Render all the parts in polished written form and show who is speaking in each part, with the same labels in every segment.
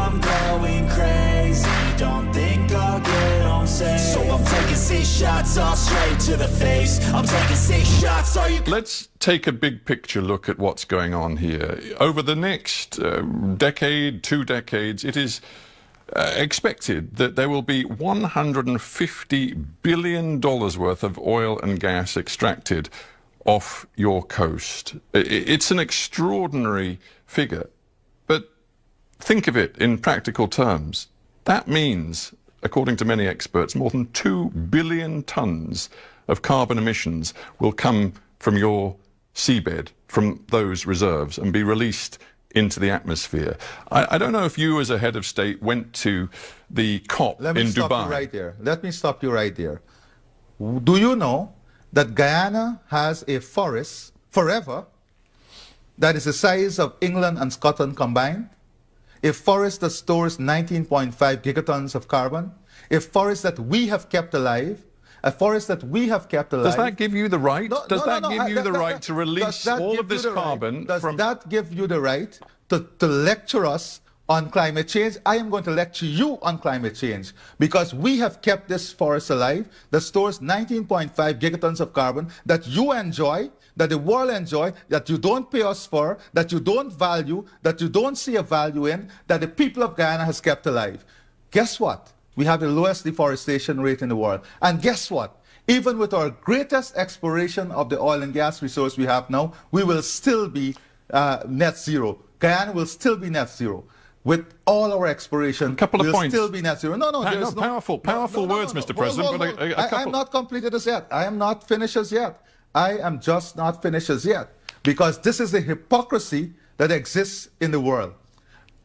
Speaker 1: I'm going crazy. Don't think I'll get home safe. So I'm taking 6 shots all straight to the face. I'm taking 6 shots, are you...
Speaker 2: Let's take a big picture look at what's going on here. Over the next decade, 2 decades, it is expected that there will be $150 billion worth of oil and gas extracted off your coast. It's an extraordinary figure, but think of it in practical terms. That means, according to many experts, more than 2 billion tons of carbon emissions will come from your seabed, from those reserves, and be released into the atmosphere. I don't know if you, as a head of state, went to the COP in Dubai.
Speaker 3: Let me stop you right there. Let me stop you right there. Do you know that Guyana has a forest forever that is the size of England and Scotland combined? A forest that stores 19.5 gigatons of carbon, a forest that we have kept alive, a forest that we have kept alive.
Speaker 2: Does that give you the right? Does that give you the right to release all of this carbon?
Speaker 3: Does that give you the right to lecture us on climate change? I am going to lecture you on climate change because we have kept this forest alive that stores 19.5 gigatons of carbon that you enjoy, that the world enjoy, that you don't pay us for, that you don't value, that you don't see a value in, that the people of Guyana has kept alive. Guess what? We have the lowest deforestation rate in the world. And guess what? Even with our greatest exploration of the oil and gas resource we have now, we will still be net zero. Guyana will still be net zero. With all our exploration, we'll still be net zero.
Speaker 2: Powerful words, Mr. President. But
Speaker 3: I'm not completed as yet. I am not finished as yet. I am just not finished as yet. Because this is the hypocrisy that exists in the world.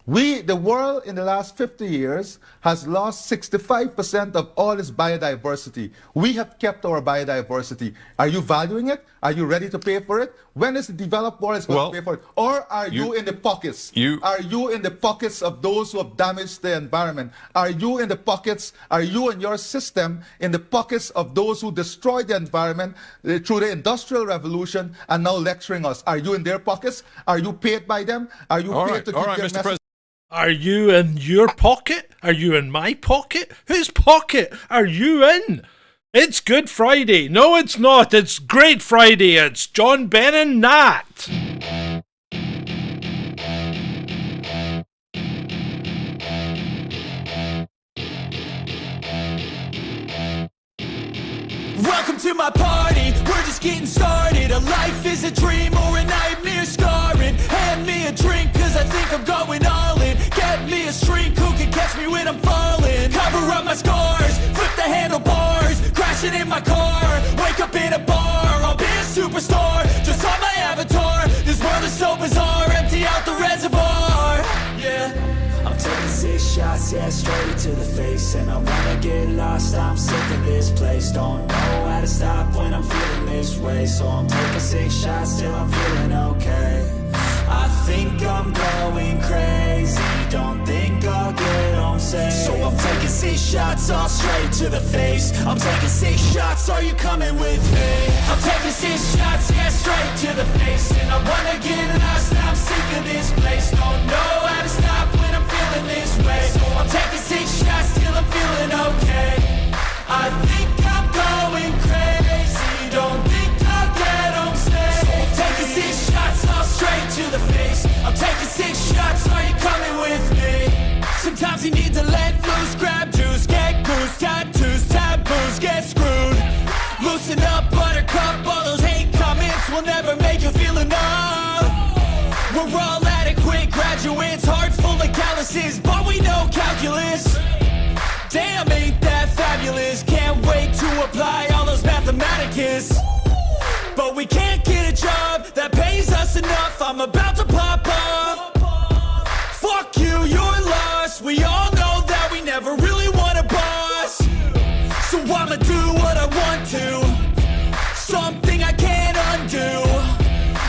Speaker 3: The world in the last 50 years has lost 65% of all its biodiversity. We have kept our biodiversity. Are you valuing it? Are you ready to pay for it? When is the developed world going to pay for it? Or are you in the pockets? Are you in the pockets of those who have damaged the environment? Are you in the pockets, are you and your system in the pockets of those who destroyed the environment through the Industrial Revolution and now lecturing us? Are you in their pockets? Are you paid by them? Are you paid to keep their message?
Speaker 4: Are you in your pocket? Are you in my pocket? Whose pocket are you in? It's Good Friday. No, it's not. It's Great Friday. It's John, Ben and Nat.
Speaker 1: Welcome to my party, we're just getting started. A life is a dream or a nightmare scarring. Hand me a drink cause I think I'm going all in. Get me a shrink who can catch me when I'm falling. Cover up my scars, flip the handlebars. Crashing in my car, wake up in a bar. I'll be a superstar, just on my avatar. This world is so bizarre, empty out the reservoir. Yeah, I'm taking 6 shots, yeah, straight to the face. And I wanna get lost, I'm sick of this place. Don't know how to stop when I'm feeling this way. So I'm taking 6 shots till I'm feeling okay. I think I'm going crazy. Don't think I'll get home safe. So I'm taking 6 shots all straight to the face. I'm taking 6 shots, are you coming with me? I'm taking 6 shots, yeah, straight to the face. And I wanna get lost, I'm sick of this place. Don't know how to stop when I'm feeling this way. So I'm taking 6 shots till I'm feeling okay. I think I'm going crazy. Don't think I'll get home safe. So I'm taking 6 shots all straight to the face. I'm taking 6 shots, are you coming with me? Sometimes you need to let loose, grab juice, get goose, tattoos, taboos, get screwed. Loosen up, buttercup, all those hate comments will never make you feel enough. We're all adequate graduates, hearts full of calluses, but we know calculus. Damn, ain't that fabulous? Can't wait to apply all those mathematicus. But we can't get a job that pays us enough. I'm about to pop off. Fuck you, you're lost. We all know that we never really want a boss. So I'ma do what I want to. Something I can't undo.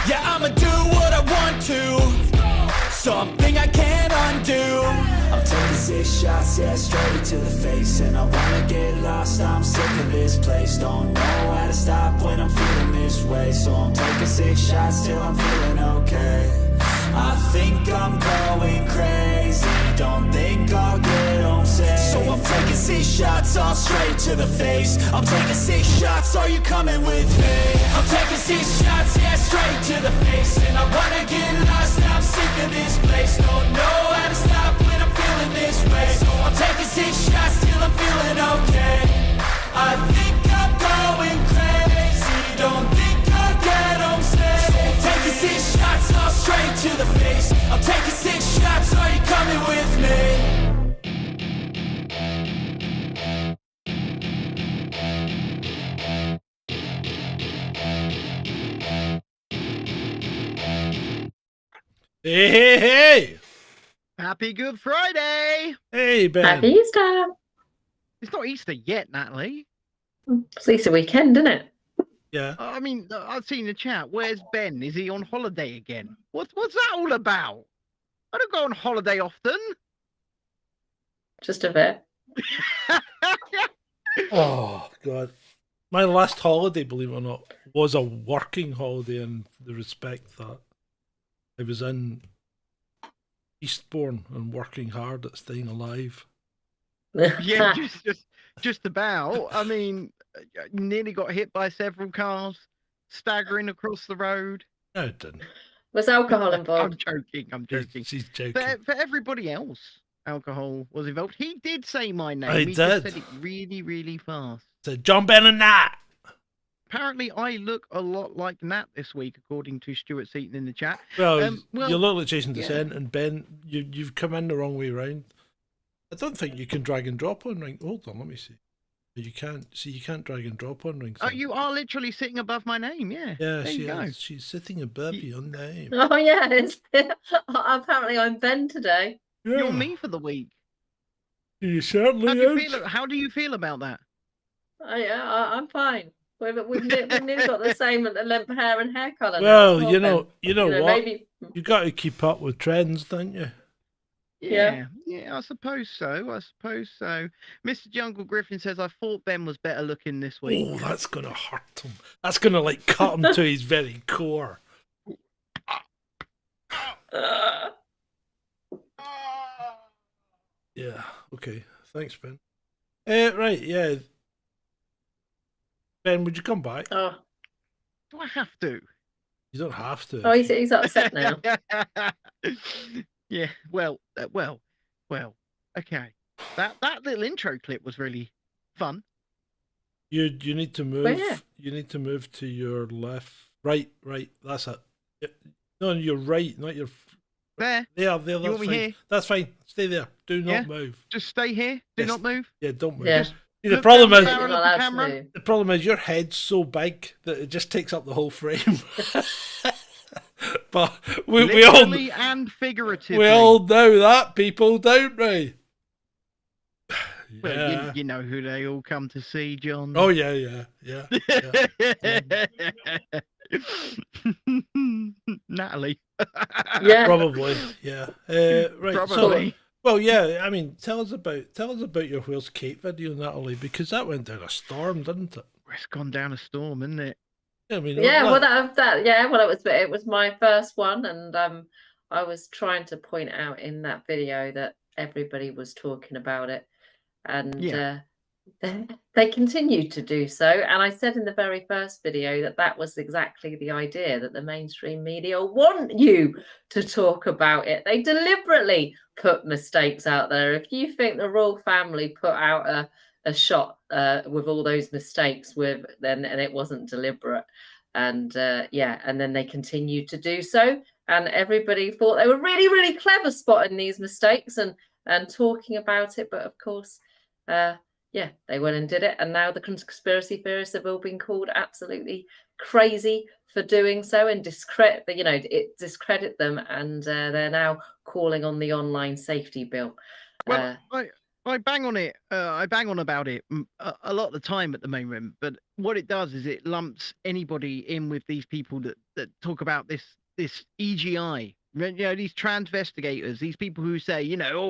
Speaker 1: Yeah, I'ma do what I want to. Something I can't undo. I'm taking 6 shots, yeah, straight to the face. And I wanna get lost, I'm sick of this place. Don't know how to stop when I'm feeling this way. So I'm taking 6 shots till I'm feeling okay. I think I'm going crazy. Don't think 6 shots all straight to the face. I'm taking 6 shots, are you coming with me? I'm taking 6 shots, yeah, straight to the face. And I wanna get lost, I'm sick of this place. Don't know how to stop when I'm feeling this way. So I'm taking 6 shots till I'm feeling okay. I think I'm going crazy, don't think I'll get home safe. So I'm taking 6 shots all straight to the face. I'm taking 6 shots, are you coming with me?
Speaker 4: Hey, hey, hey!
Speaker 5: Happy Good Friday!
Speaker 4: Hey, Ben.
Speaker 6: Happy Easter.
Speaker 5: It's not Easter yet, Natalie.
Speaker 6: It's Easter weekend, isn't it?
Speaker 4: Yeah.
Speaker 5: I mean, I've seen the chat. Where's Ben? Is he on holiday again? What's that all about? I don't go on holiday often.
Speaker 6: Just a bit.
Speaker 4: Oh, God. My last holiday, believe it or not, was a working holiday in the respect that I was in Eastbourne and working hard at staying alive.
Speaker 5: Yeah, just about. I mean, nearly got hit by several cars, staggering across the road.
Speaker 4: No, it didn't.
Speaker 6: Was alcohol
Speaker 5: I'm
Speaker 6: involved?
Speaker 5: joking. I'm joking.
Speaker 4: She's joking.
Speaker 5: For everybody else, alcohol was involved. He did say my name.
Speaker 4: I
Speaker 5: He
Speaker 4: did.
Speaker 5: just said it really, really fast.
Speaker 4: So John, Ben and Nat.
Speaker 5: Apparently, I look a lot like Nat this week, according to Stuart Seaton in the chat.
Speaker 4: Well,
Speaker 5: well,
Speaker 4: you look like Jason
Speaker 5: yeah.
Speaker 4: Descent, and Ben, you've come in the wrong way round. I don't think you can drag and drop on ring. Hold on, let me see. You can't see. You can't drag and drop on ring.
Speaker 5: Oh, you are literally sitting above my name, yeah.
Speaker 4: Yeah,
Speaker 5: there
Speaker 4: she
Speaker 5: you go.
Speaker 4: is. She's sitting above your name.
Speaker 6: Oh yeah, apparently I'm Ben today.
Speaker 4: Yeah,
Speaker 5: You're me for the week.
Speaker 4: You certainly
Speaker 5: How do you feel about that?
Speaker 6: Oh yeah, I'm fine. We've nearly got the same length of hair and hair colour.
Speaker 4: Well,
Speaker 6: now,
Speaker 4: you know what?
Speaker 6: Maybe.
Speaker 4: You got to keep up with trends, don't you?
Speaker 6: Yeah.
Speaker 5: I suppose so. Mr. Jungle Griffin says, I thought Ben was better looking this week.
Speaker 4: Oh, that's gonna hurt him. That's gonna like cut him to his very core. Yeah. Okay. Thanks, Ben. Right. Yeah. Ben, would you come back?
Speaker 6: Oh,
Speaker 5: Do I have to?
Speaker 4: You don't have to.
Speaker 6: oh, he's upset now.
Speaker 5: Yeah. Well. Okay. That little intro clip was really fun.
Speaker 4: You need to move.
Speaker 6: Well, yeah.
Speaker 4: You need to move to your left. Right. That's it. No, you're right, not your.
Speaker 5: There.
Speaker 4: There.
Speaker 5: You
Speaker 4: That's
Speaker 5: want me
Speaker 4: fine.
Speaker 5: here?
Speaker 4: That's fine. Stay there. Do not
Speaker 5: Yeah?
Speaker 4: move.
Speaker 5: Just stay here. Do
Speaker 4: Yes.
Speaker 5: not move.
Speaker 4: Yeah, don't move.
Speaker 6: Yeah.
Speaker 4: See, the
Speaker 5: Look
Speaker 4: problem
Speaker 5: down
Speaker 4: is
Speaker 5: the
Speaker 6: You're
Speaker 5: barrel
Speaker 6: not
Speaker 5: of the
Speaker 6: allowed to
Speaker 5: camera.
Speaker 6: move.
Speaker 4: the problem is your head's so big that it just takes up the whole frame. But we all
Speaker 5: Literally and figuratively.
Speaker 4: we all know that, people, don't we?
Speaker 5: Well,
Speaker 4: Yeah.
Speaker 5: you know who they all come to see, John.
Speaker 4: Oh yeah.
Speaker 5: Natalie.
Speaker 6: Yeah.
Speaker 4: Probably. Yeah. Right.
Speaker 5: Probably.
Speaker 4: So, well, yeah. I mean, tell us about your Where's Kate video, Natalie, because that went down a storm, didn't it?
Speaker 5: It's gone down a storm, isn't it?
Speaker 4: I mean,
Speaker 6: Yeah, well, it was my first one, and I was trying to point out in that video that everybody was talking about it, and
Speaker 5: Yeah.
Speaker 6: they continued to do so. And I said in the very first video that was exactly the idea, that the mainstream media want you to talk about it. They deliberately put mistakes out there. If you think the royal family put out a shot with all those mistakes, then it wasn't deliberate, and and then they continued to do so, and everybody thought they were really, really clever spotting these mistakes and talking about it. But of course, they went and did it, and now the conspiracy theorists have all been called absolutely crazy for doing so, and discredit them, and they're now calling on the online safety bill.
Speaker 5: Well, I bang on it. I bang on about it a lot of the time at the moment. But what it does is it lumps anybody in with these people that talk about this EGI. You know, these transvestigators, these people who say,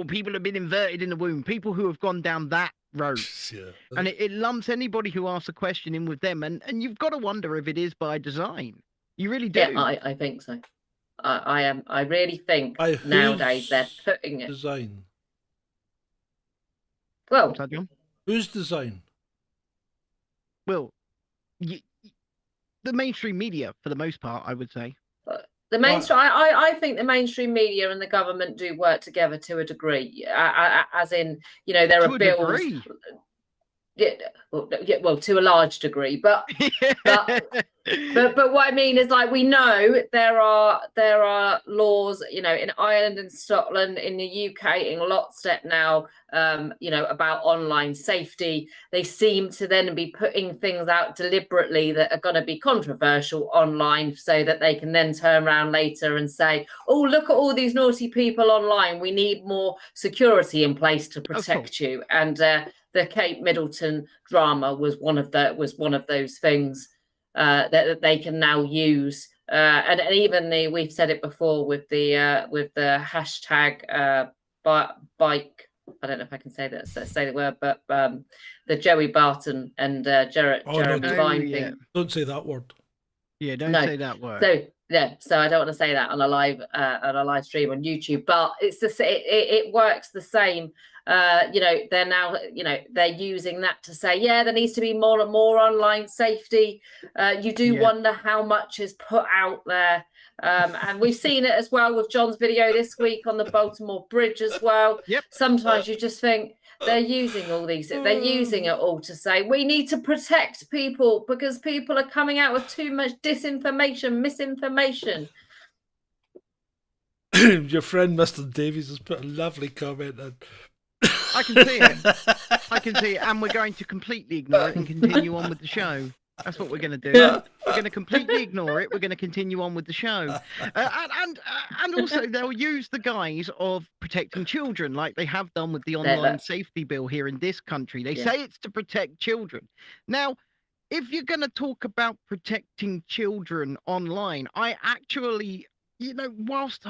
Speaker 5: people have been inverted in the womb, people who have gone down that road.
Speaker 4: Yeah.
Speaker 5: And it lumps anybody who asks a question in with them. And you've got to wonder if it is by design. You really do.
Speaker 6: Yeah, I think so. I really think
Speaker 4: By
Speaker 6: nowadays
Speaker 4: whose
Speaker 6: they're putting it.
Speaker 4: design.
Speaker 6: Well,
Speaker 5: What's that, John?
Speaker 4: Whose design?
Speaker 5: Well, the mainstream media, for the most part, I would say.
Speaker 6: The mainstream, I think the mainstream media and the government do work together to a degree, as in, you know, there are bills. Well, to a large degree, but what I mean is, like, we know there are laws, you know, in Ireland and Scotland, in the UK, in lockstep now, you know, about online safety. They seem to then be putting things out deliberately that are going to be controversial online, so that they can then turn around later and say, oh, look at all these naughty people online, we need more security in place to protect you. And the Kate Middleton drama was one of those things that they can now use, and even we've said it before with the hashtag bike. I don't know if I can say the word, but the Joey Barton and Jeremy Vine thing.
Speaker 4: Don't say that word.
Speaker 5: Yeah, don't say that word.
Speaker 6: So I don't want to say that on a live stream on YouTube, but it's it works the same. You know, they're now, you know, they're using that to say, yeah, there needs to be more and more online safety. You do wonder how much is put out there. And we've seen it as well with John's video this week on the Baltimore Bridge as well.
Speaker 5: Yep.
Speaker 6: Sometimes you just think they're using all these, they're using it all to say, we need to protect people because people are coming out with too much disinformation, misinformation.
Speaker 4: Your friend Mr. Davies has put a lovely comment in.
Speaker 5: I can see it. I can see it. And we're going to completely ignore it and continue on with the show. That's what we're going to do. We're going to completely ignore it. We're going to continue on with the show. And also, they'll use the guise of protecting children, like they have done with the online safety bill here in this country. They say it's to protect children. Now, if you're going to talk about protecting children online, I actually, you know, whilst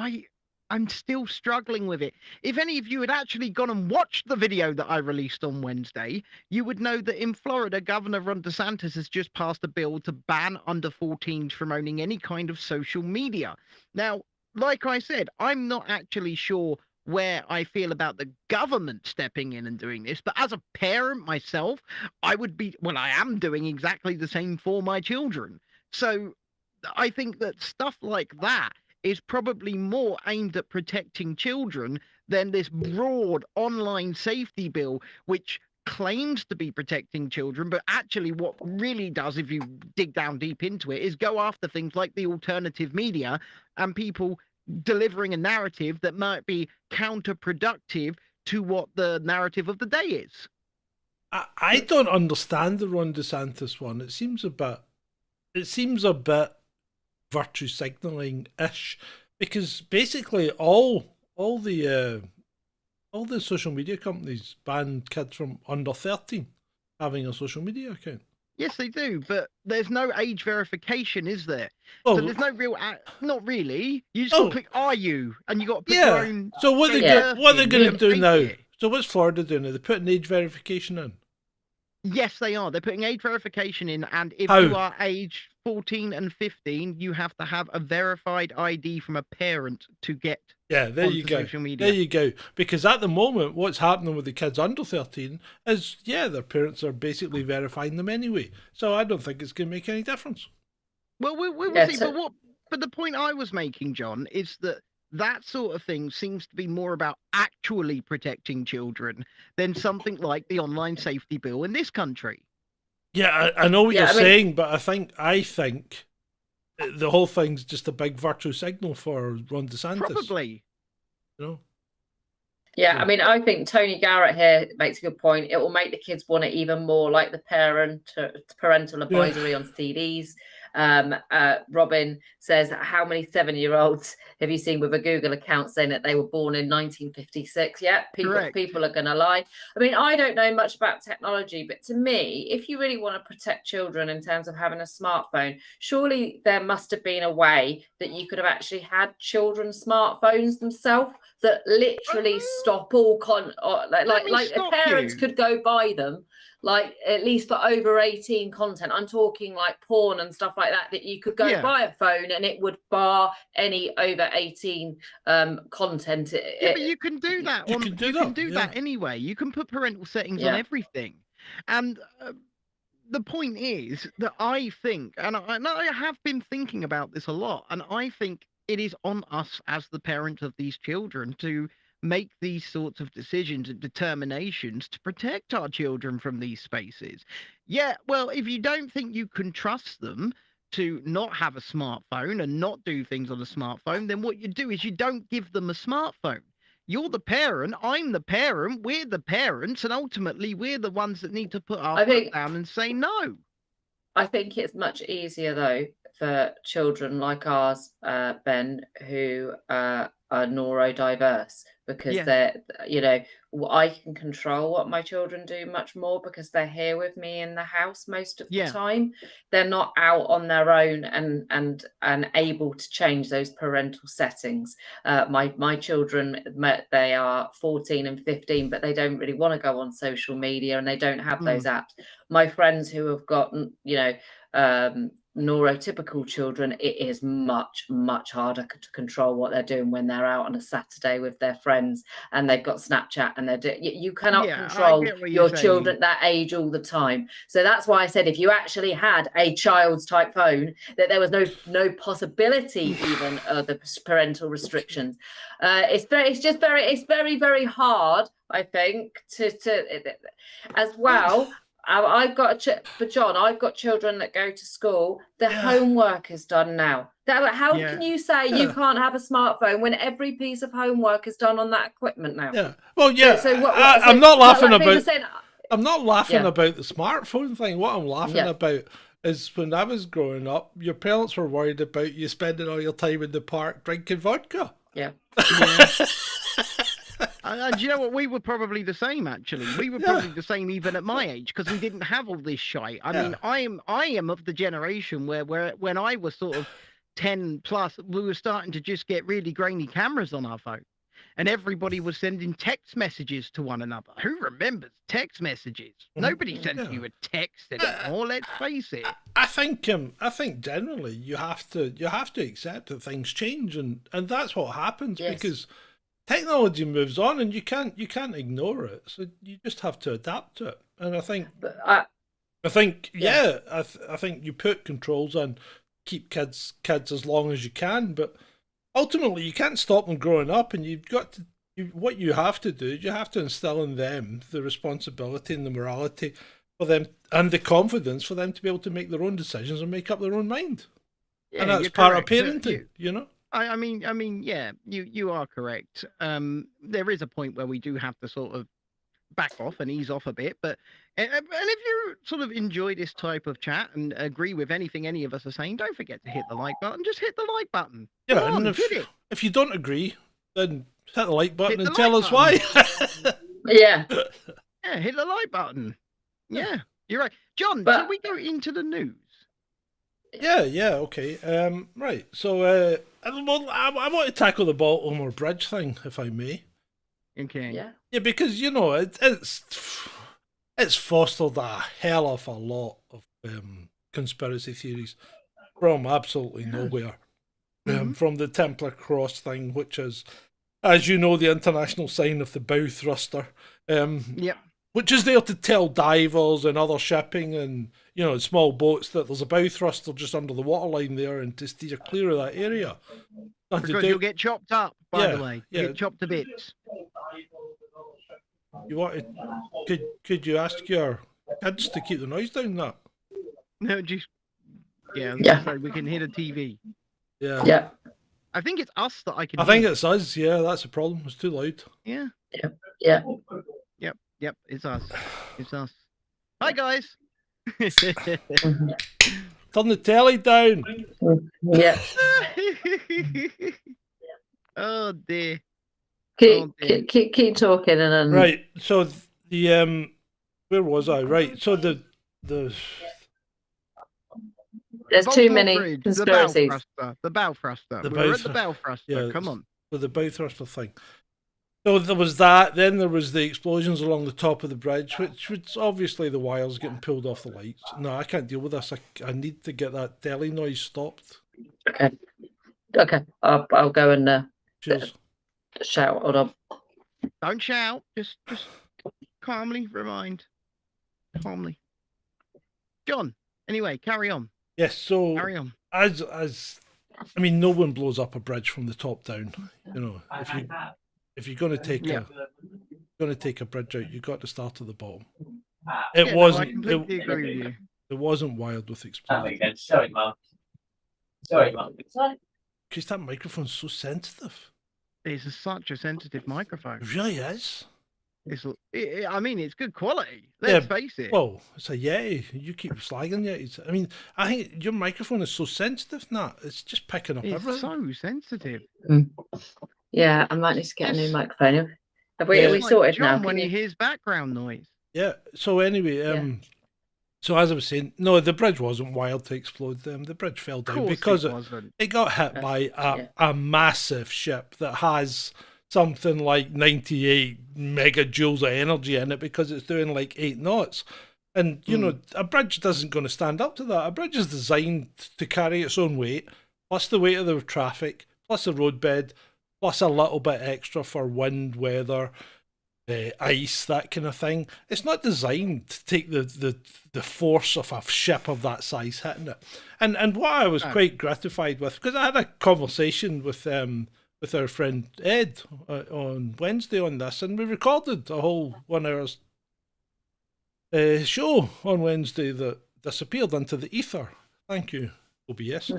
Speaker 5: I'm still struggling with it. If any of you had actually gone and watched the video that I released on Wednesday, you would know that in Florida, Governor Ron DeSantis has just passed a bill to ban under 14s from owning any kind of social media. Now, like I said, I'm not actually sure where I feel about the government stepping in and doing this, but as a parent myself, I am doing exactly the same for my children. So I think that stuff like that is probably more aimed at protecting children than this broad online safety bill, which claims to be protecting children, but actually what really does, if you dig down deep into it, is go after things like the alternative media and people delivering a narrative that might be counterproductive to what the narrative of the day is.
Speaker 4: I don't understand the Ron DeSantis one. It seems a bit virtue signaling-ish, because basically all the social media companies ban kids from under 13 having a social media account.
Speaker 5: Yes, they do, but there's no age verification, is there?
Speaker 4: Oh,
Speaker 5: so there's no real, not really. You just got to click "Are you?" and you got to pick your own.
Speaker 4: So what are they going to do now? So what's Florida doing? Are they putting age verification in?
Speaker 5: Yes, they are. They're putting age verification in, and if you are age 14 and 15, you have to have a verified ID from a parent to get
Speaker 4: there you go.
Speaker 5: Social media.
Speaker 4: There you go. Because at the moment, what's happening with the kids under 13 is, their parents are basically verifying them anyway. So I don't think it's going to make any difference.
Speaker 5: Well, we'll see. But the point I was making, John, is that sort of thing seems to be more about actually protecting children than something like the online safety bill in this country.
Speaker 4: Yeah, I know what you're saying, but I think the whole thing's just a big virtue signal for Ron DeSantis.
Speaker 5: Probably.
Speaker 4: You know?
Speaker 6: Yeah, I mean, I think Tony Garrett here makes a good point. It will make the kids want it even more, like the parental advisory on CDs. Robin says, how many 7-year-olds have you seen with a Google account saying that they were born in 1956? Yeah, people are going to lie. I mean, I don't know much about technology, but to me, if you really want to protect children in terms of having a smartphone, surely there must have been a way that you could have actually had children's smartphones themselves that literally stop all like parents could go buy them, like at least for over 18 content. I'm talking like porn and stuff like that you could go buy a phone and it would bar any over 18 content.
Speaker 5: But you can do that. You can do that anyway. You can put parental settings on everything. And the point is that I think, and I have been thinking about this a lot, and I think it is on us as the parents of these children to make these sorts of decisions and determinations to protect our children from these spaces. Yeah, well, if you don't think you can trust them to not have a smartphone and not do things on a smartphone, then what you do is you don't give them a smartphone. You're the parent, I'm the parent, we're the parents, and ultimately we're the ones that need to put our foot down and say no.
Speaker 6: I think it's much easier though for children like ours, Ben, who are neurodiverse, because they're, you know, I can control what my children do much more because they're here with me in the house most of the time. They're not out on their own and able to change those parental settings. My children, they are 14 and 15, but they don't really want to go on social media and they don't have those apps. My friends who have got, you know, neurotypical children, it is much harder to control what they're doing when they're out on a Saturday with their friends and they've got Snapchat and they're you cannot control your children at that age all the time. So that's why I said if you actually had a child's type phone, that there was no possibility even of the parental restrictions. It's very hard, I think, to as well. I've got, but John, I've got children that go to school. The homework is done now. How can you say you can't have a smartphone when every piece of homework is done on that equipment now?
Speaker 4: Yeah. Well, yeah. I'm not laughing about. I'm not laughing about the smartphone thing. What I'm laughing about is when I was growing up, your parents were worried about you spending all your time in the park drinking vodka.
Speaker 5: Yeah. And you know what? We were probably the same, actually. We were probably the same even at my age because we didn't have all this shite. I mean, I am of the generation where when I was sort of 10 plus, we were starting to just get really grainy cameras on our phone. And everybody was sending text messages to one another. Who remembers text messages? Nobody sends you a text anymore. Let's face it.
Speaker 4: I think generally you have to accept that things change, and that's what happens because technology moves on, and you can't ignore it. So you just have to adapt to it. And I think I think you put controls on, keep kids as long as you can, but ultimately you can't stop them growing up, and you've got to. What you have to do is you have to instill in them the responsibility and the morality for them and the confidence for them to be able to make their own decisions and make up their own mind. And that's part of parenting, you know.
Speaker 5: I mean, yeah, you are correct. There is a point where we do have to sort of back off and ease off a bit, but and if you sort of enjoy this type of chat and agree with anything any of us are saying, don't forget to hit the like button. Just hit the like button.
Speaker 4: Yeah, and if you don't agree, then hit the like button and tell us why.
Speaker 6: Yeah,
Speaker 5: hit the like button. Yeah, you're right, John. Shall we go into the news?
Speaker 4: Yeah, okay. Right. So I want to tackle the Baltimore Bridge thing, if I may.
Speaker 5: Okay.
Speaker 4: Yeah, because you know it's fostered a hell of a lot of conspiracy theories from absolutely nowhere. From the Templar Cross thing, which is, as you know, the international sign of the bow thruster. Which is there to tell divers and other shipping and, you know, small boats that there's a bow thruster just under the waterline there and to steer clear of that area.
Speaker 5: Because you'll get chopped up, by the way. You get chopped to bits.
Speaker 4: You want to, could you ask your kids to keep the noise down, that?
Speaker 5: No, just, so we can hear the TV.
Speaker 6: Yeah.
Speaker 5: I think it's us that I can
Speaker 4: I think it's us, that's the problem. It's too loud.
Speaker 5: Yeah. Yep, it's us. It's us. Hi, guys.
Speaker 4: Turn the telly down.
Speaker 6: Yeah.
Speaker 5: Oh, dear.
Speaker 6: Keep talking and then...
Speaker 4: Right, so the where was I? Right, so the
Speaker 6: there's too many
Speaker 5: Bridge,
Speaker 6: conspiracies.
Speaker 5: The bow thruster. We're at the bow thruster. Come on.
Speaker 4: So the bow thruster thing. So there was that, then there was the explosions along the top of the bridge, which was obviously the wires getting pulled off the lights. No, I can't deal with this. I need to get that telly noise stopped.
Speaker 6: Okay. I'll go and shout. Hold on.
Speaker 5: Don't shout. Just calmly remind. calmly. John, anyway, carry on.
Speaker 4: Yes, so
Speaker 5: Carry on.
Speaker 4: as I mean, no one blows up a bridge from the top down. You know, if you're going to take a bridge out, you've got to start at the bottom. It
Speaker 5: Yeah,
Speaker 4: wasn't.
Speaker 5: I completely agree with you.
Speaker 4: It wasn't wild with explosives.
Speaker 7: Sorry, Mum.
Speaker 4: Because that microphone's so sensitive.
Speaker 5: It's such a sensitive microphone.
Speaker 4: It really is.
Speaker 5: I mean, it's good quality. Let's face it.
Speaker 4: Well, it's a Yeti. You keep slagging Yetis. I mean, I think your microphone is so sensitive, Nat. It's just picking up
Speaker 5: It's
Speaker 4: everything.
Speaker 5: so sensitive.
Speaker 6: Yeah, I might need to get a new microphone. Are we
Speaker 5: It's like
Speaker 6: sorted
Speaker 5: John
Speaker 6: now?
Speaker 5: when he hears background noise.
Speaker 4: Yeah. So anyway, so as I was saying, no, the bridge wasn't wild to explode. The bridge fell
Speaker 5: Of
Speaker 4: down
Speaker 5: course
Speaker 4: because
Speaker 5: it wasn't.
Speaker 4: it got hit by a massive ship that has something like 98 megajoules of energy in it because it's doing like 8 knots. And, you know, a bridge isn't going to stand up to that. A bridge is designed to carry its own weight, plus the weight of the traffic, plus the roadbed, plus a little bit extra for wind, weather, ice, that kind of thing. It's not designed to take the force of a ship of that size hitting it. And what I was quite gratified with, because I had a conversation with our friend Ed on Wednesday on this, and we recorded a whole 1 hour show on Wednesday that disappeared into the ether. Thank you, OBS.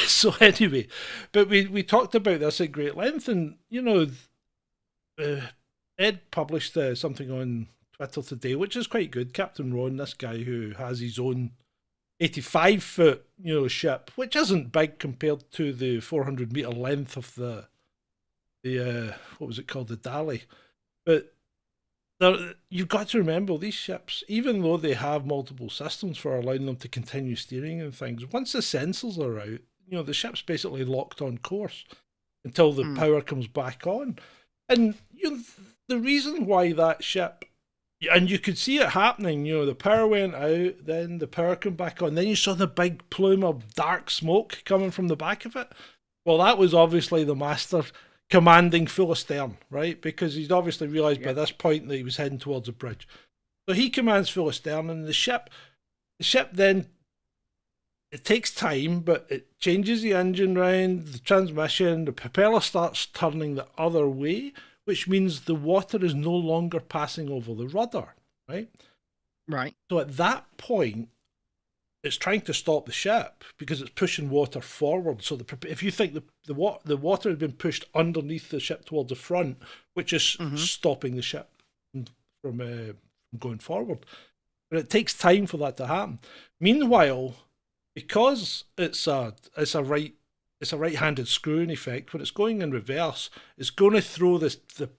Speaker 4: So anyway, but we talked about this at great length, and you know, Ed published something on Twitter today, which is quite good. Captain Ron, this guy who has his own 85-foot, ship, which isn't big compared to the 400-meter length of the what was it called, the Dali. But you've got to remember, these ships, even though they have multiple systems for allowing them to continue steering and things, once the sensors are out, the ship's basically locked on course until the power comes back on. And the reason why that ship, and you could see it happening, the power went out, then the power came back on, then you saw the big plume of dark smoke coming from the back of it. Well, that was obviously the master commanding full astern, right? Because he'd obviously realised by this point that he was heading towards a bridge. So he commands full astern, and the ship then, it takes time, but it changes the engine round, the transmission, the propeller starts turning the other way, which means the water is no longer passing over the rudder, right?
Speaker 5: Right.
Speaker 4: So at that point, it's trying to stop the ship because it's pushing water forward. So if you think the water has been pushed underneath the ship towards the front, which is stopping the ship from going forward. But it takes time for that to happen. Meanwhile, because it's a right-handed screw in effect, when it's going in reverse, it's going to throw the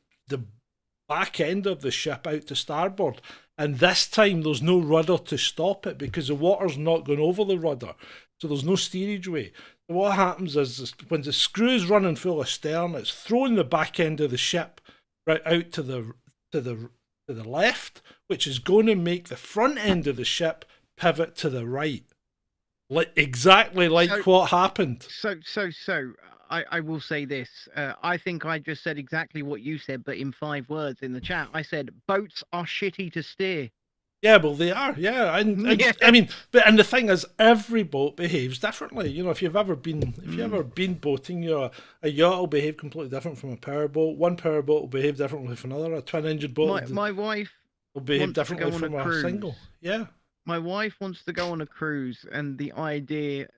Speaker 4: back end of the ship out to starboard. And this time there's no rudder to stop it because the water's not going over the rudder. So there's no steerage way. So what happens is when the screw's running full astern, it's throwing the back end of the ship right out to the left, which is going to make the front end of the ship pivot to the right. Exactly like what happened.
Speaker 5: So, I will say this. I think I just said exactly what you said, but in 5 words in the chat. I said, boats are shitty to steer.
Speaker 4: Yeah, well, they are, yeah. And I mean, and the thing is, every boat behaves differently. If you've ever been boating, a yacht will behave completely different from a powerboat. One powerboat will behave differently from another. A twin-engine boat
Speaker 5: My wife
Speaker 4: will behave differently from a single. Yeah.
Speaker 5: My wife wants to go on a cruise, and the idea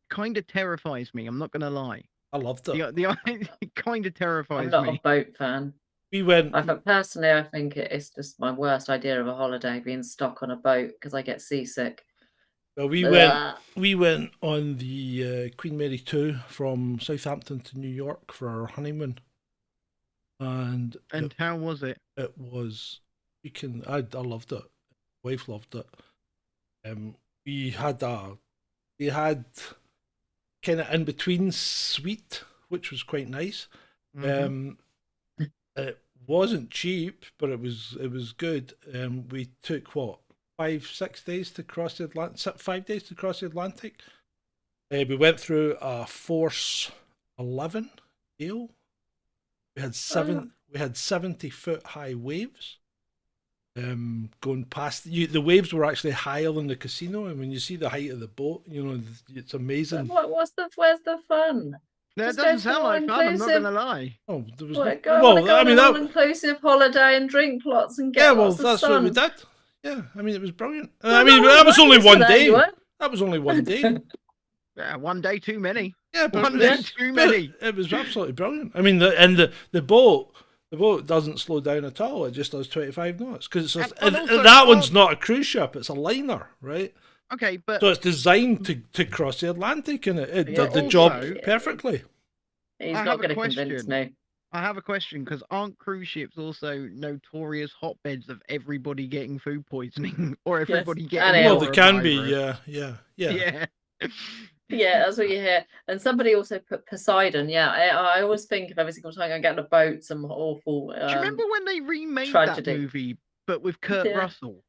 Speaker 5: kind of terrifies me. I'm not going to lie.
Speaker 4: I loved it.
Speaker 5: The idea kind of terrifies me.
Speaker 6: I'm not a boat fan.
Speaker 4: We went.
Speaker 6: Personally, I think it's just my worst idea of a holiday, being stuck on a boat because I get seasick.
Speaker 4: Well, we went on the Queen Mary 2 from Southampton to New York for our honeymoon, and
Speaker 5: how was it?
Speaker 4: It was. I loved it. My wife loved it. We had kind of in between suite, which was quite nice. It wasn't cheap, but it was good. We took 5 days to cross the Atlantic. 5 days to cross the Atlantic. We went through a force 11 gale. We had 70-foot high waves. going past the waves were actually higher than the casino, and when you see the height of the boat, you know, it's amazing.
Speaker 6: Where's the fun?
Speaker 5: That
Speaker 6: Just go
Speaker 5: doesn't
Speaker 6: to
Speaker 5: sound
Speaker 6: an
Speaker 5: like fun. I'm not
Speaker 6: all-inclusive.
Speaker 5: gonna lie.
Speaker 4: Oh, there was
Speaker 6: Well,
Speaker 4: no,
Speaker 6: go on
Speaker 4: that
Speaker 6: an all-inclusive holiday and drink lots and get
Speaker 4: yeah, well,
Speaker 6: lots of
Speaker 4: that's
Speaker 6: sun.
Speaker 4: what we did. Yeah, I mean, it was brilliant.
Speaker 6: Well,
Speaker 4: I mean,
Speaker 6: no,
Speaker 4: that was
Speaker 6: no,
Speaker 4: only
Speaker 6: you
Speaker 4: one
Speaker 6: said that,
Speaker 4: day.
Speaker 6: you were.
Speaker 4: That was only one day.
Speaker 5: Yeah, one day too many.
Speaker 4: Yeah, but
Speaker 5: One
Speaker 4: it
Speaker 5: day
Speaker 4: was,
Speaker 5: too
Speaker 4: but
Speaker 5: many.
Speaker 4: it was absolutely brilliant. I mean, the boat doesn't slow down at all. It just does 25 knots because
Speaker 5: And also,
Speaker 4: that one's not a cruise ship; it's a liner, right?
Speaker 5: Okay, but
Speaker 4: So it's designed to cross the Atlantic, and it
Speaker 6: Yeah,
Speaker 4: did the job
Speaker 5: also-
Speaker 4: perfectly.
Speaker 6: He's
Speaker 5: I
Speaker 6: not
Speaker 5: have a
Speaker 6: going to convince
Speaker 5: question.
Speaker 6: me.
Speaker 5: I have a question, because aren't cruise ships also notorious hotbeds of everybody getting food poisoning or everybody
Speaker 6: and
Speaker 5: getting
Speaker 6: ill.
Speaker 4: Well, they can be,
Speaker 5: norovirus?
Speaker 4: yeah.
Speaker 5: Yeah.
Speaker 6: Yeah, that's what you hear. And somebody also put Poseidon. Yeah, I always think of every single time I get on a boat, some awful.
Speaker 5: Do you remember when they remade
Speaker 6: tragedy.
Speaker 5: that movie, but with Kurt
Speaker 6: Yeah.
Speaker 5: Russell?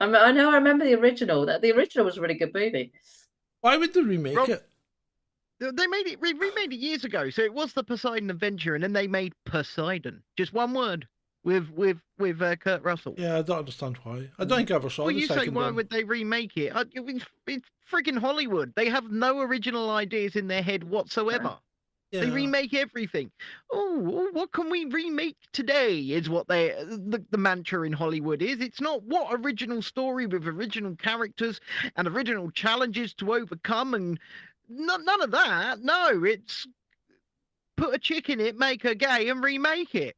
Speaker 6: I remember the original. That the original was a really good movie.
Speaker 4: Why would they remake
Speaker 5: Rob-
Speaker 4: it?
Speaker 5: They remade it years ago, so it was the Poseidon Adventure, and then they made Poseidon, just one word, with Kurt Russell.
Speaker 4: Yeah, I don't understand why. I don't think I ever saw
Speaker 5: Well,
Speaker 4: the
Speaker 5: you say
Speaker 4: second
Speaker 5: why
Speaker 4: one.
Speaker 5: would they remake it? It's friggin' Hollywood. They have no original ideas in their head whatsoever.
Speaker 4: Yeah.
Speaker 5: They remake everything. Oh, what can we remake today? Is what the mantra in Hollywood is. It's not what original story with original characters and original challenges to overcome, and none of that. No, it's put a chick in it, make her gay, and remake it.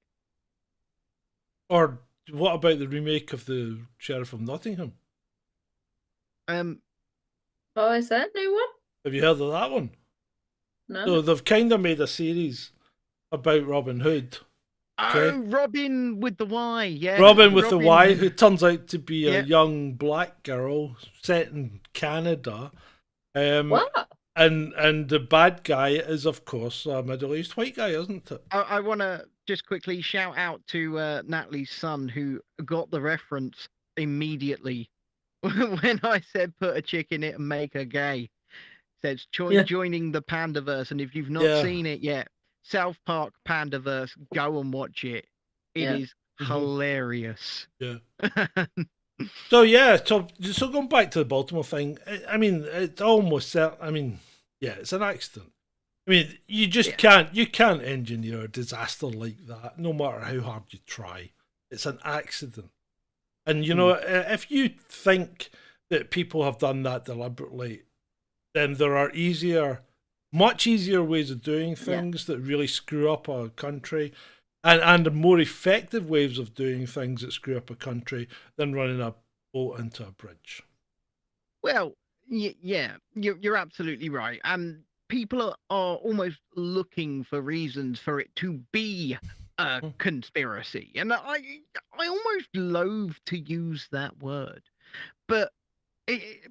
Speaker 4: Or what about the remake of the Sheriff of Nottingham?
Speaker 6: Oh, is that a new one?
Speaker 4: Have you heard of that one?
Speaker 6: No.
Speaker 4: So they've kind of made a series about Robin Hood. Okay.
Speaker 5: Oh, Robin with the Y, yeah.
Speaker 4: Robin with the Y,
Speaker 5: Robin-
Speaker 4: who turns out to be a
Speaker 5: Yeah.
Speaker 4: young black girl set in Canada.
Speaker 6: What?
Speaker 4: And the bad guy is, of course, a middle-aged white guy, isn't it?
Speaker 5: I want to just quickly shout out to Natalie's son, who got the reference immediately when I said put a chick in it and make her gay. Says
Speaker 6: Yeah.
Speaker 5: joining the Pandaverse, and if you've not
Speaker 4: Yeah.
Speaker 5: seen it yet, South Park Pandaverse, go and watch it. It
Speaker 6: Yeah.
Speaker 5: is hilarious.
Speaker 4: Yeah. So yeah, so going back to the Baltimore thing, I mean, it's almost I mean, yeah, it's an accident. I mean, you just can't engineer a disaster like that, no matter how hard you try. It's an accident. And you know, if you think that people have done that deliberately, then there are much easier ways of doing things that really screw up a country, and more effective ways of doing things that screw up a country than running a boat into a bridge.
Speaker 5: Well, yeah, you're absolutely right. And people are almost looking for reasons for it to be a conspiracy. And I almost loathe to use that word. But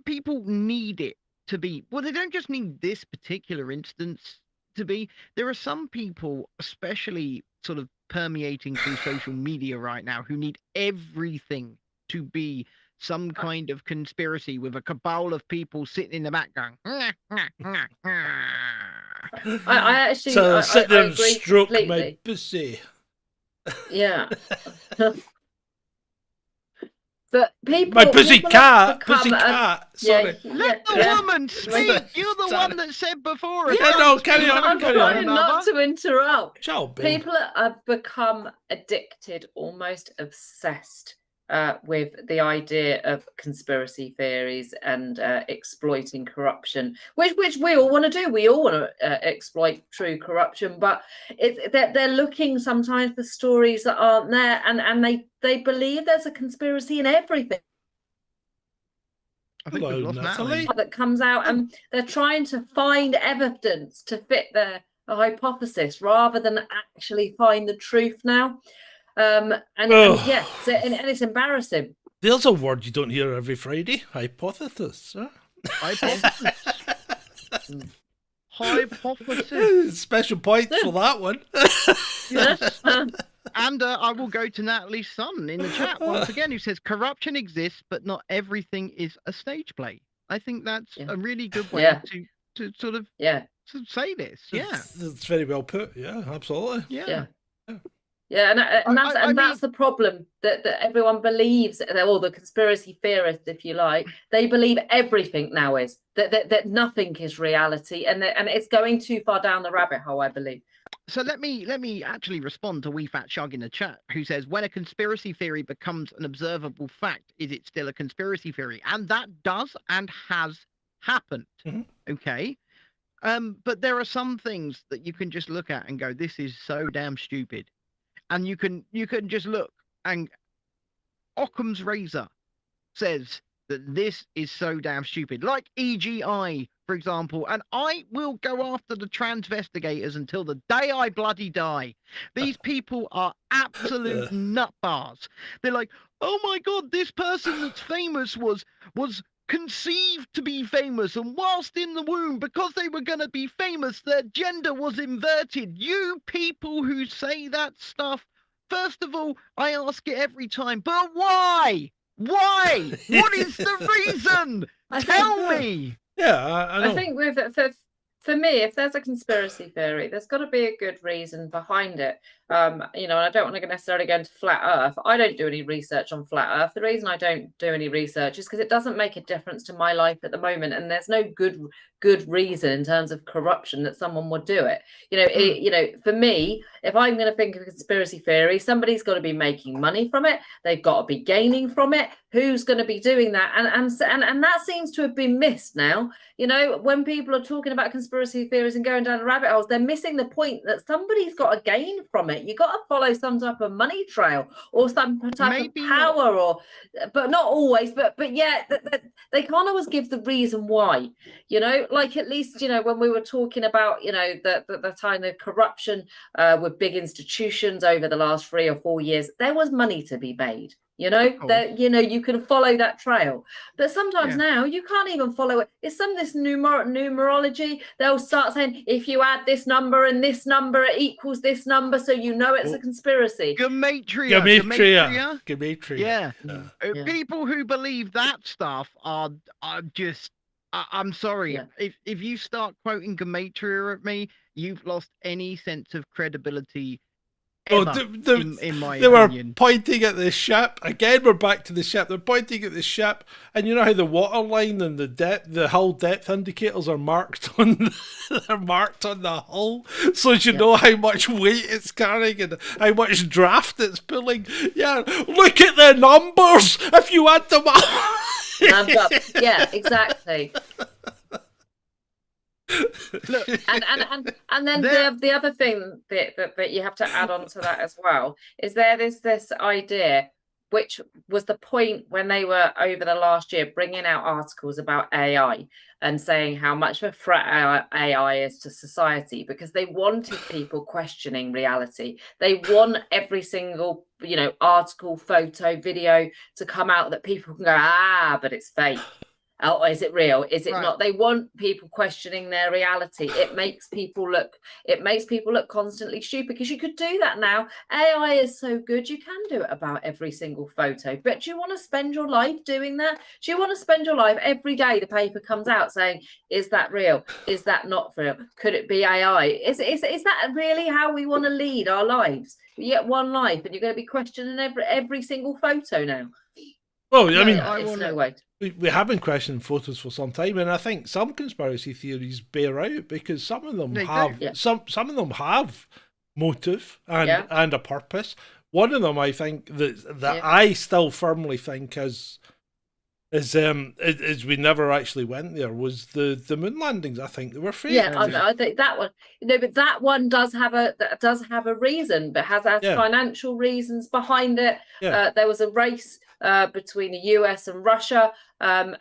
Speaker 5: people need it to be. Well, they don't just need this particular instance to be. There are some people, especially sort of permeating through social media right now, who need everything to be some kind of conspiracy with a cabal of people sitting in the back going.
Speaker 6: I actually.
Speaker 4: So
Speaker 6: I
Speaker 4: sit there and
Speaker 6: agree
Speaker 4: stroke my
Speaker 6: completely.
Speaker 4: pussy.
Speaker 6: Yeah. But people.
Speaker 4: My pussy
Speaker 6: people
Speaker 4: cat,
Speaker 6: have
Speaker 4: pussy
Speaker 6: become a-
Speaker 4: cat.
Speaker 6: Yeah,
Speaker 4: Sorry.
Speaker 5: Let the
Speaker 6: yeah.
Speaker 5: woman speak. You're the one that said before.
Speaker 4: Yeah, no, carry on,
Speaker 6: I'm
Speaker 4: carry on.
Speaker 6: trying not to interrupt.
Speaker 4: Shall be.
Speaker 6: People have become addicted, almost obsessed with the idea of conspiracy theories and exploiting corruption, which we all want to do. We all want to exploit true corruption, but they're looking sometimes for stories that aren't there, and they believe there's a conspiracy in everything
Speaker 5: I think we've
Speaker 4: Hello,
Speaker 5: lost
Speaker 4: Natalie.
Speaker 5: Natalie.
Speaker 6: that comes out, and they're trying to find evidence to fit their hypothesis rather than actually find the truth now. And yeah, and it's embarrassing.
Speaker 4: There's a word you don't hear every Friday. Hypothesis. Huh?
Speaker 5: Hypothesis. Hypothesis.
Speaker 4: Special points for that one.
Speaker 5: Yes. And I will go to Natalie's son in the chat once again, who says corruption exists, but not everything is a stage play. I think that's a really good way to sort of
Speaker 6: Yeah.
Speaker 5: to say this. Yeah.
Speaker 4: It's very well put. Yeah, absolutely.
Speaker 5: Yeah.
Speaker 6: Yeah, and that's the problem that everyone believes, all the conspiracy theorists, if you like, they believe everything now is that nothing is reality, and it's going too far down the rabbit hole, I believe.
Speaker 5: So let me actually respond to Wee Fat Shug in the chat, who says, when a conspiracy theory becomes an observable fact, is it still a conspiracy theory? And that does and has happened. Okay. But there are some things that you can just look at and go, this is so damn stupid. And you can just look, and Occam's razor says that this is so damn stupid. Like EGI, for example, and I will go after the transvestigators until the day I bloody die. These people are absolute nutbars. They're like, oh my God, this person that's famous was conceived to be famous, and whilst in the womb, because they were going to be famous, their gender was inverted. You people who say that stuff, first of all, I ask it every time, but why? Why? What is the reason? Tell me.
Speaker 4: Yeah, I know.
Speaker 6: I think for me, if there's a conspiracy theory, there's got to be a good reason behind it. You know, and I don't want to necessarily go into flat Earth. I don't do any research on flat Earth. The reason I don't do any research is because it doesn't make a difference to my life at the moment, and there's no good reason in terms of corruption that someone would do it. You know, for me, if I'm going to think of a conspiracy theory, somebody's got to be making money from it. They've got to be gaining from it. Who's going to be doing that? And that seems to have been missed now. You know, when people are talking about conspiracy theories and going down the rabbit holes, they're missing the point that somebody's got to gain from it. You got to follow some type of money trail or some type of power, but not always. But yeah, they can't always give the reason why. You know, like at least, you know, when we were talking about, you know, the kind of corruption with big institutions over the last 3 or 4 years, there was money to be made. You know, that, you know, you can follow that trail, but sometimes now you can't even follow it. It's some of this numerology. They'll start saying, if you add this number and this number, it equals this number, so you know it's a conspiracy.
Speaker 5: Gematria. Yeah. People who believe that stuff are just. I'm sorry. Yeah. If you start quoting gematria at me, you've lost any sense of credibility.
Speaker 4: Oh,
Speaker 5: in my
Speaker 4: they
Speaker 5: opinion.
Speaker 4: Were pointing at the ship. Again, we're back to the ship. They're pointing at the ship, and you know how the water line and the hull depth indicators are marked on the hull, so you know how much weight it's carrying and how much draft it's pulling. Yeah, look at the numbers. If you add them up.
Speaker 6: Yeah, exactly. Look, and then the other thing that you have to add on to that as well is there's this idea, which was the point when they were over the last year bringing out articles about AI and saying how much of a threat AI is to society, because they wanted people questioning reality. They want every single, you know, article, photo, video to come out that people can go, but it's fake. Oh, is it real? Is it not? They want people questioning their reality. It makes people look constantly stupid, because you could do that now. AI is so good, you can do it about every single photo. But do you want to spend your life doing that? Do you want to spend your life every day the paper comes out saying, is that real? Is that not real? Could it be AI? Is that really how we want to lead our lives? You get one life and you're going to be questioning every single photo now.
Speaker 4: Well, I mean,
Speaker 6: no way.
Speaker 4: We have been questioning photos for some time, and I think some conspiracy theories bear out, because some of them some of them have motive and a purpose. One of them, I think, that I still firmly think is we never actually went there, was the moon landings. I think they were fake.
Speaker 6: Yeah, I think that one. You know, but that one does have a reason, but has financial reasons behind it.
Speaker 4: Yeah.
Speaker 6: There was a race between the US and Russia, and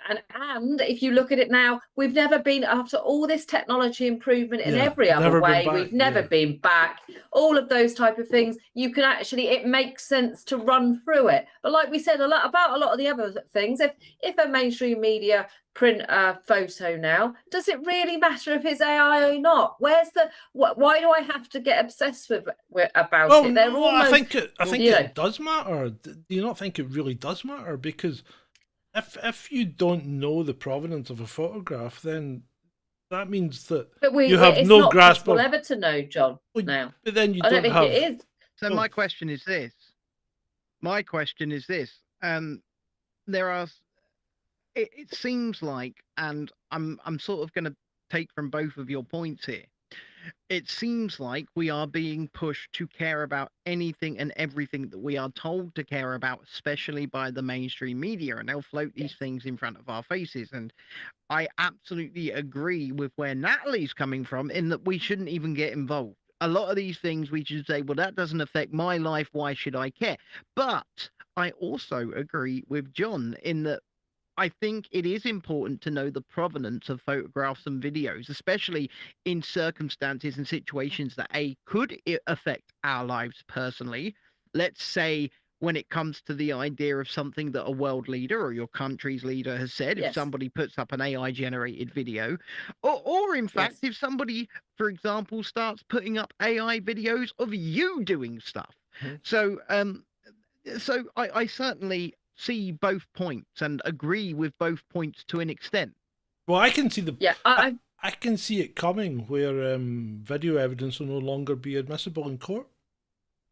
Speaker 6: if you look at it now, we've never been, after all this technology improvement in every other way, we've never been back. All of those type of things, you can actually, it makes sense to run through it. But like we said about a lot of the other things, if a mainstream media print a photo now, does it really matter if it's AI or not? Where's why do I have to get obsessed about it? They're almost,
Speaker 4: I think it does matter. Do you not think it really does matter? Because if you don't know the provenance of a photograph, then that means that you have no grasp of.
Speaker 6: It's not possible ever to know, John. Now,
Speaker 4: but then you
Speaker 6: I don't think it is.
Speaker 5: So my question is this. There are. It seems like, and I'm sort of going to take from both of your points here. It seems like we are being pushed to care about anything and everything that we are told to care about, especially by the mainstream media, and they'll float these things in front of our faces. And I absolutely agree with where Natalie's coming from in that we shouldn't even get involved. A lot of these things we should say, well, that doesn't affect my life. Why should I care? But I also agree with John in that I think it is important to know the provenance of photographs and videos, especially in circumstances and situations that could affect our lives personally. Let's say when it comes to the idea of something that a world leader or your country's leader has said, if somebody puts up an AI generated video, or in fact, if somebody, for example, starts putting up AI videos of you doing stuff. So I certainly see both points and agree with both points to an extent.
Speaker 4: Well, I can see
Speaker 6: I
Speaker 4: can see it coming where video evidence will no longer be admissible in court.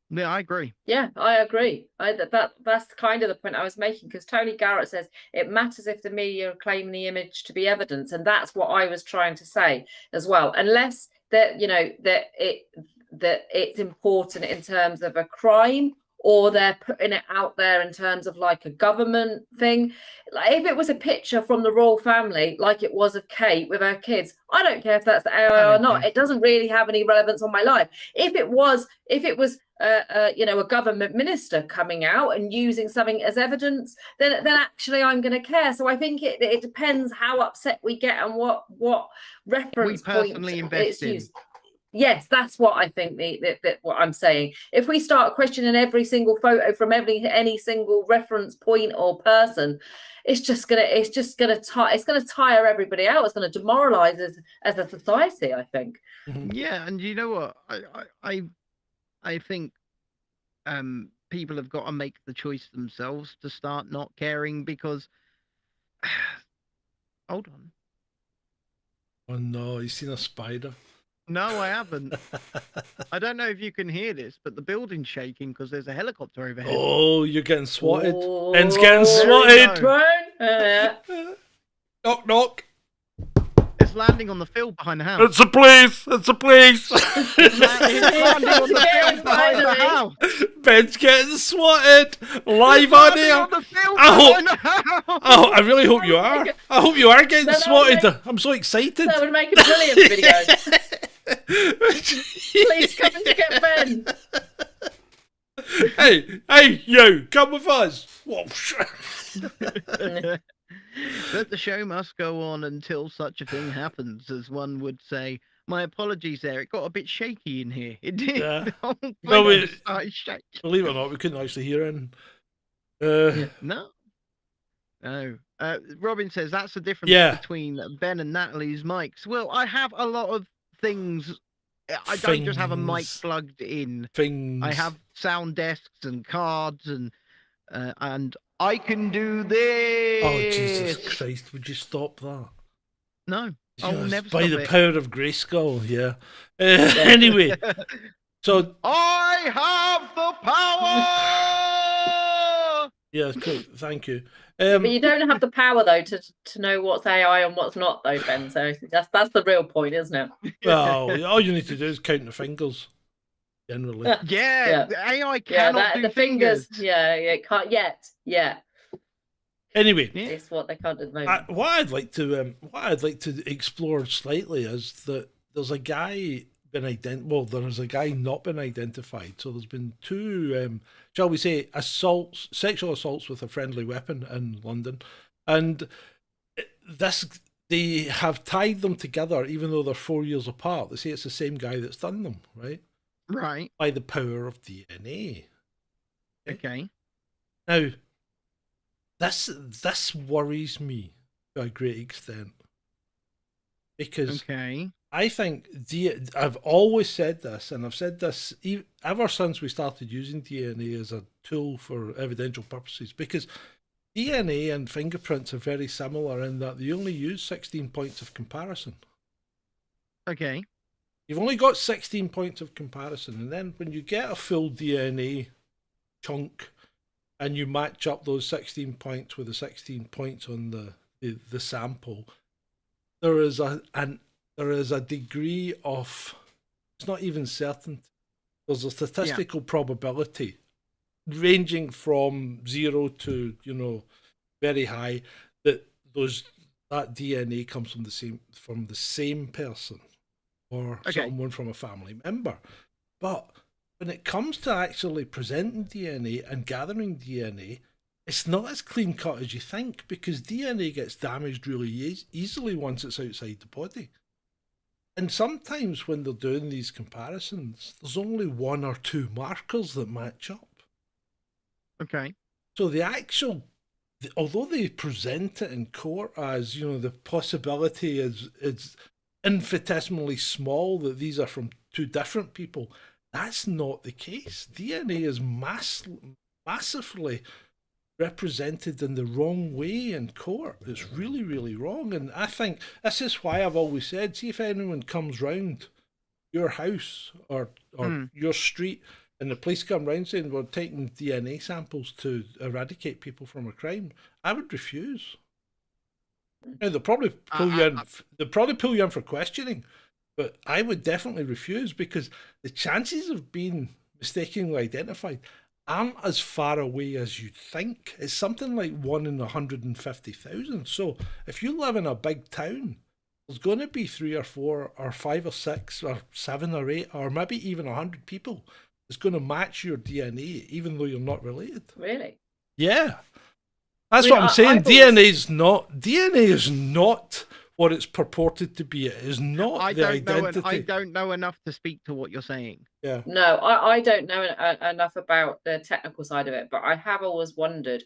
Speaker 5: Yeah, I agree.
Speaker 6: Yeah, I agree. That's kind of the point I was making, because Tony Garrett says it matters if the media claim the image to be evidence, and that's what I was trying to say as well. Unless that that it's important in terms of a crime, or they're putting it out there in terms of like a government thing. Like if it was a picture from the royal family, like it was of Kate with her kids, I don't care if that's the AI or not. It doesn't really have any relevance on my life. If it was a government minister coming out and using something as evidence, then actually I'm going to care. So I think it depends how upset we get and what reference point it's used. Yes, that's what I think. What I'm saying. If we start questioning every single photo from any single reference point or person, it's gonna tire everybody out. It's gonna demoralize us as a society, I think.
Speaker 5: Yeah, and you know what? I think people have got to make the choice themselves to start not caring, because hold on.
Speaker 4: Oh no, you've seen a spider.
Speaker 5: No, I haven't. I don't know if you can hear this, but the building's shaking because there's a helicopter overhead.
Speaker 4: Oh, you're getting swatted.
Speaker 6: Oh,
Speaker 4: Ben's getting swatted.
Speaker 2: Knock, knock.
Speaker 5: It's landing on the field behind the house.
Speaker 4: It's a police. It's a police.
Speaker 5: It's landing on the field behind the house.
Speaker 4: Ben's getting swatted live on here.
Speaker 5: On the field behind the house.
Speaker 4: Oh, I really hope you are. I hope you are getting swatted. I'm so excited.
Speaker 6: That would make a brilliant video. Please come and get Ben.
Speaker 4: Hey, you, come with us.
Speaker 5: But the show must go on until such a thing happens, as one would say. My apologies there. It got a bit shaky in here. It did.
Speaker 4: Yeah.
Speaker 5: Believe
Speaker 4: it or not, we couldn't actually hear it.
Speaker 5: No. Robin says that's the difference between Ben and Natalie's mics. Well, I have a lot of things. I don't just have a mic plugged in. I have sound desks and cards and I can do this.
Speaker 4: Oh, Jesus Christ, would you stop that?
Speaker 5: No,
Speaker 4: Yes,
Speaker 5: I'll never
Speaker 4: by
Speaker 5: stop
Speaker 4: the
Speaker 5: it.
Speaker 4: power of Grayskull, yeah. Anyway, so
Speaker 5: I have the power.
Speaker 4: Yeah, cool. Thank you.
Speaker 6: But you don't have the power though to know what's AI and what's not, though, Ben. So that's the real point, isn't it?
Speaker 4: Well, all you need to do is count the fingers. Generally,
Speaker 5: yeah. The AI cannot do
Speaker 6: the fingers. Yeah, it can't yet. Yeah.
Speaker 4: Anyway,
Speaker 6: it's what they can't do at the moment.
Speaker 4: What I'd like to explore slightly is that there's a guy there's a guy not been identified. So there's been two, shall we say, sexual assaults with a friendly weapon in London, and they have tied them together, even though they're 4 years apart. They say it's the same guy that's done them, right?
Speaker 5: Right.
Speaker 4: By the power of DNA.
Speaker 5: Okay.
Speaker 4: Now, this worries me to a great extent, because I think I've always said this, and I've said this ever since we started using DNA as a tool for evidential purposes, because DNA and fingerprints are very similar in that they only use 16 points of comparison.
Speaker 5: Okay.
Speaker 4: You've only got 16 points of comparison, and then when you get a full DNA chunk and you match up those 16 points with the 16 points on the sample, there is a degree of, it's not even certainty. There's a statistical probability ranging from 0 to, you know, very high, that that DNA comes from the same person or someone from a family member. But when it comes to actually presenting DNA and gathering DNA, it's not as clean cut as you think, because DNA gets damaged really easily once it's outside the body. And sometimes when they're doing these comparisons, there's only 1 or 2 markers that match up.
Speaker 5: Okay.
Speaker 4: So although they present it in court as, you know, the possibility is infinitesimally small that these are from 2 different people, that's not the case. DNA is massively represented in the wrong way in court. It's really, really wrong. And I think this is why I've always said, see if anyone comes round your house or your street and the police come round saying we're taking DNA samples to eradicate people from a crime, I would refuse. Now, they'll probably pull you in for questioning, but I would definitely refuse, because the chances of being mistakenly identified aren't as far away as you'd think. It's something like 1 in 150,000. So if you live in a big town, there's going to be 3 or 4 or 5 or 6 or 7 or 8 or maybe even 100 people that's going to match your DNA, even though you're not related.
Speaker 6: Really?
Speaker 4: Yeah. That's what I'm saying. DNA is not what it's purported to be. It is not identity.
Speaker 5: I don't know enough to speak to what you're saying.
Speaker 4: Yeah.
Speaker 6: No, I don't know enough about the technical side of it, but I have always wondered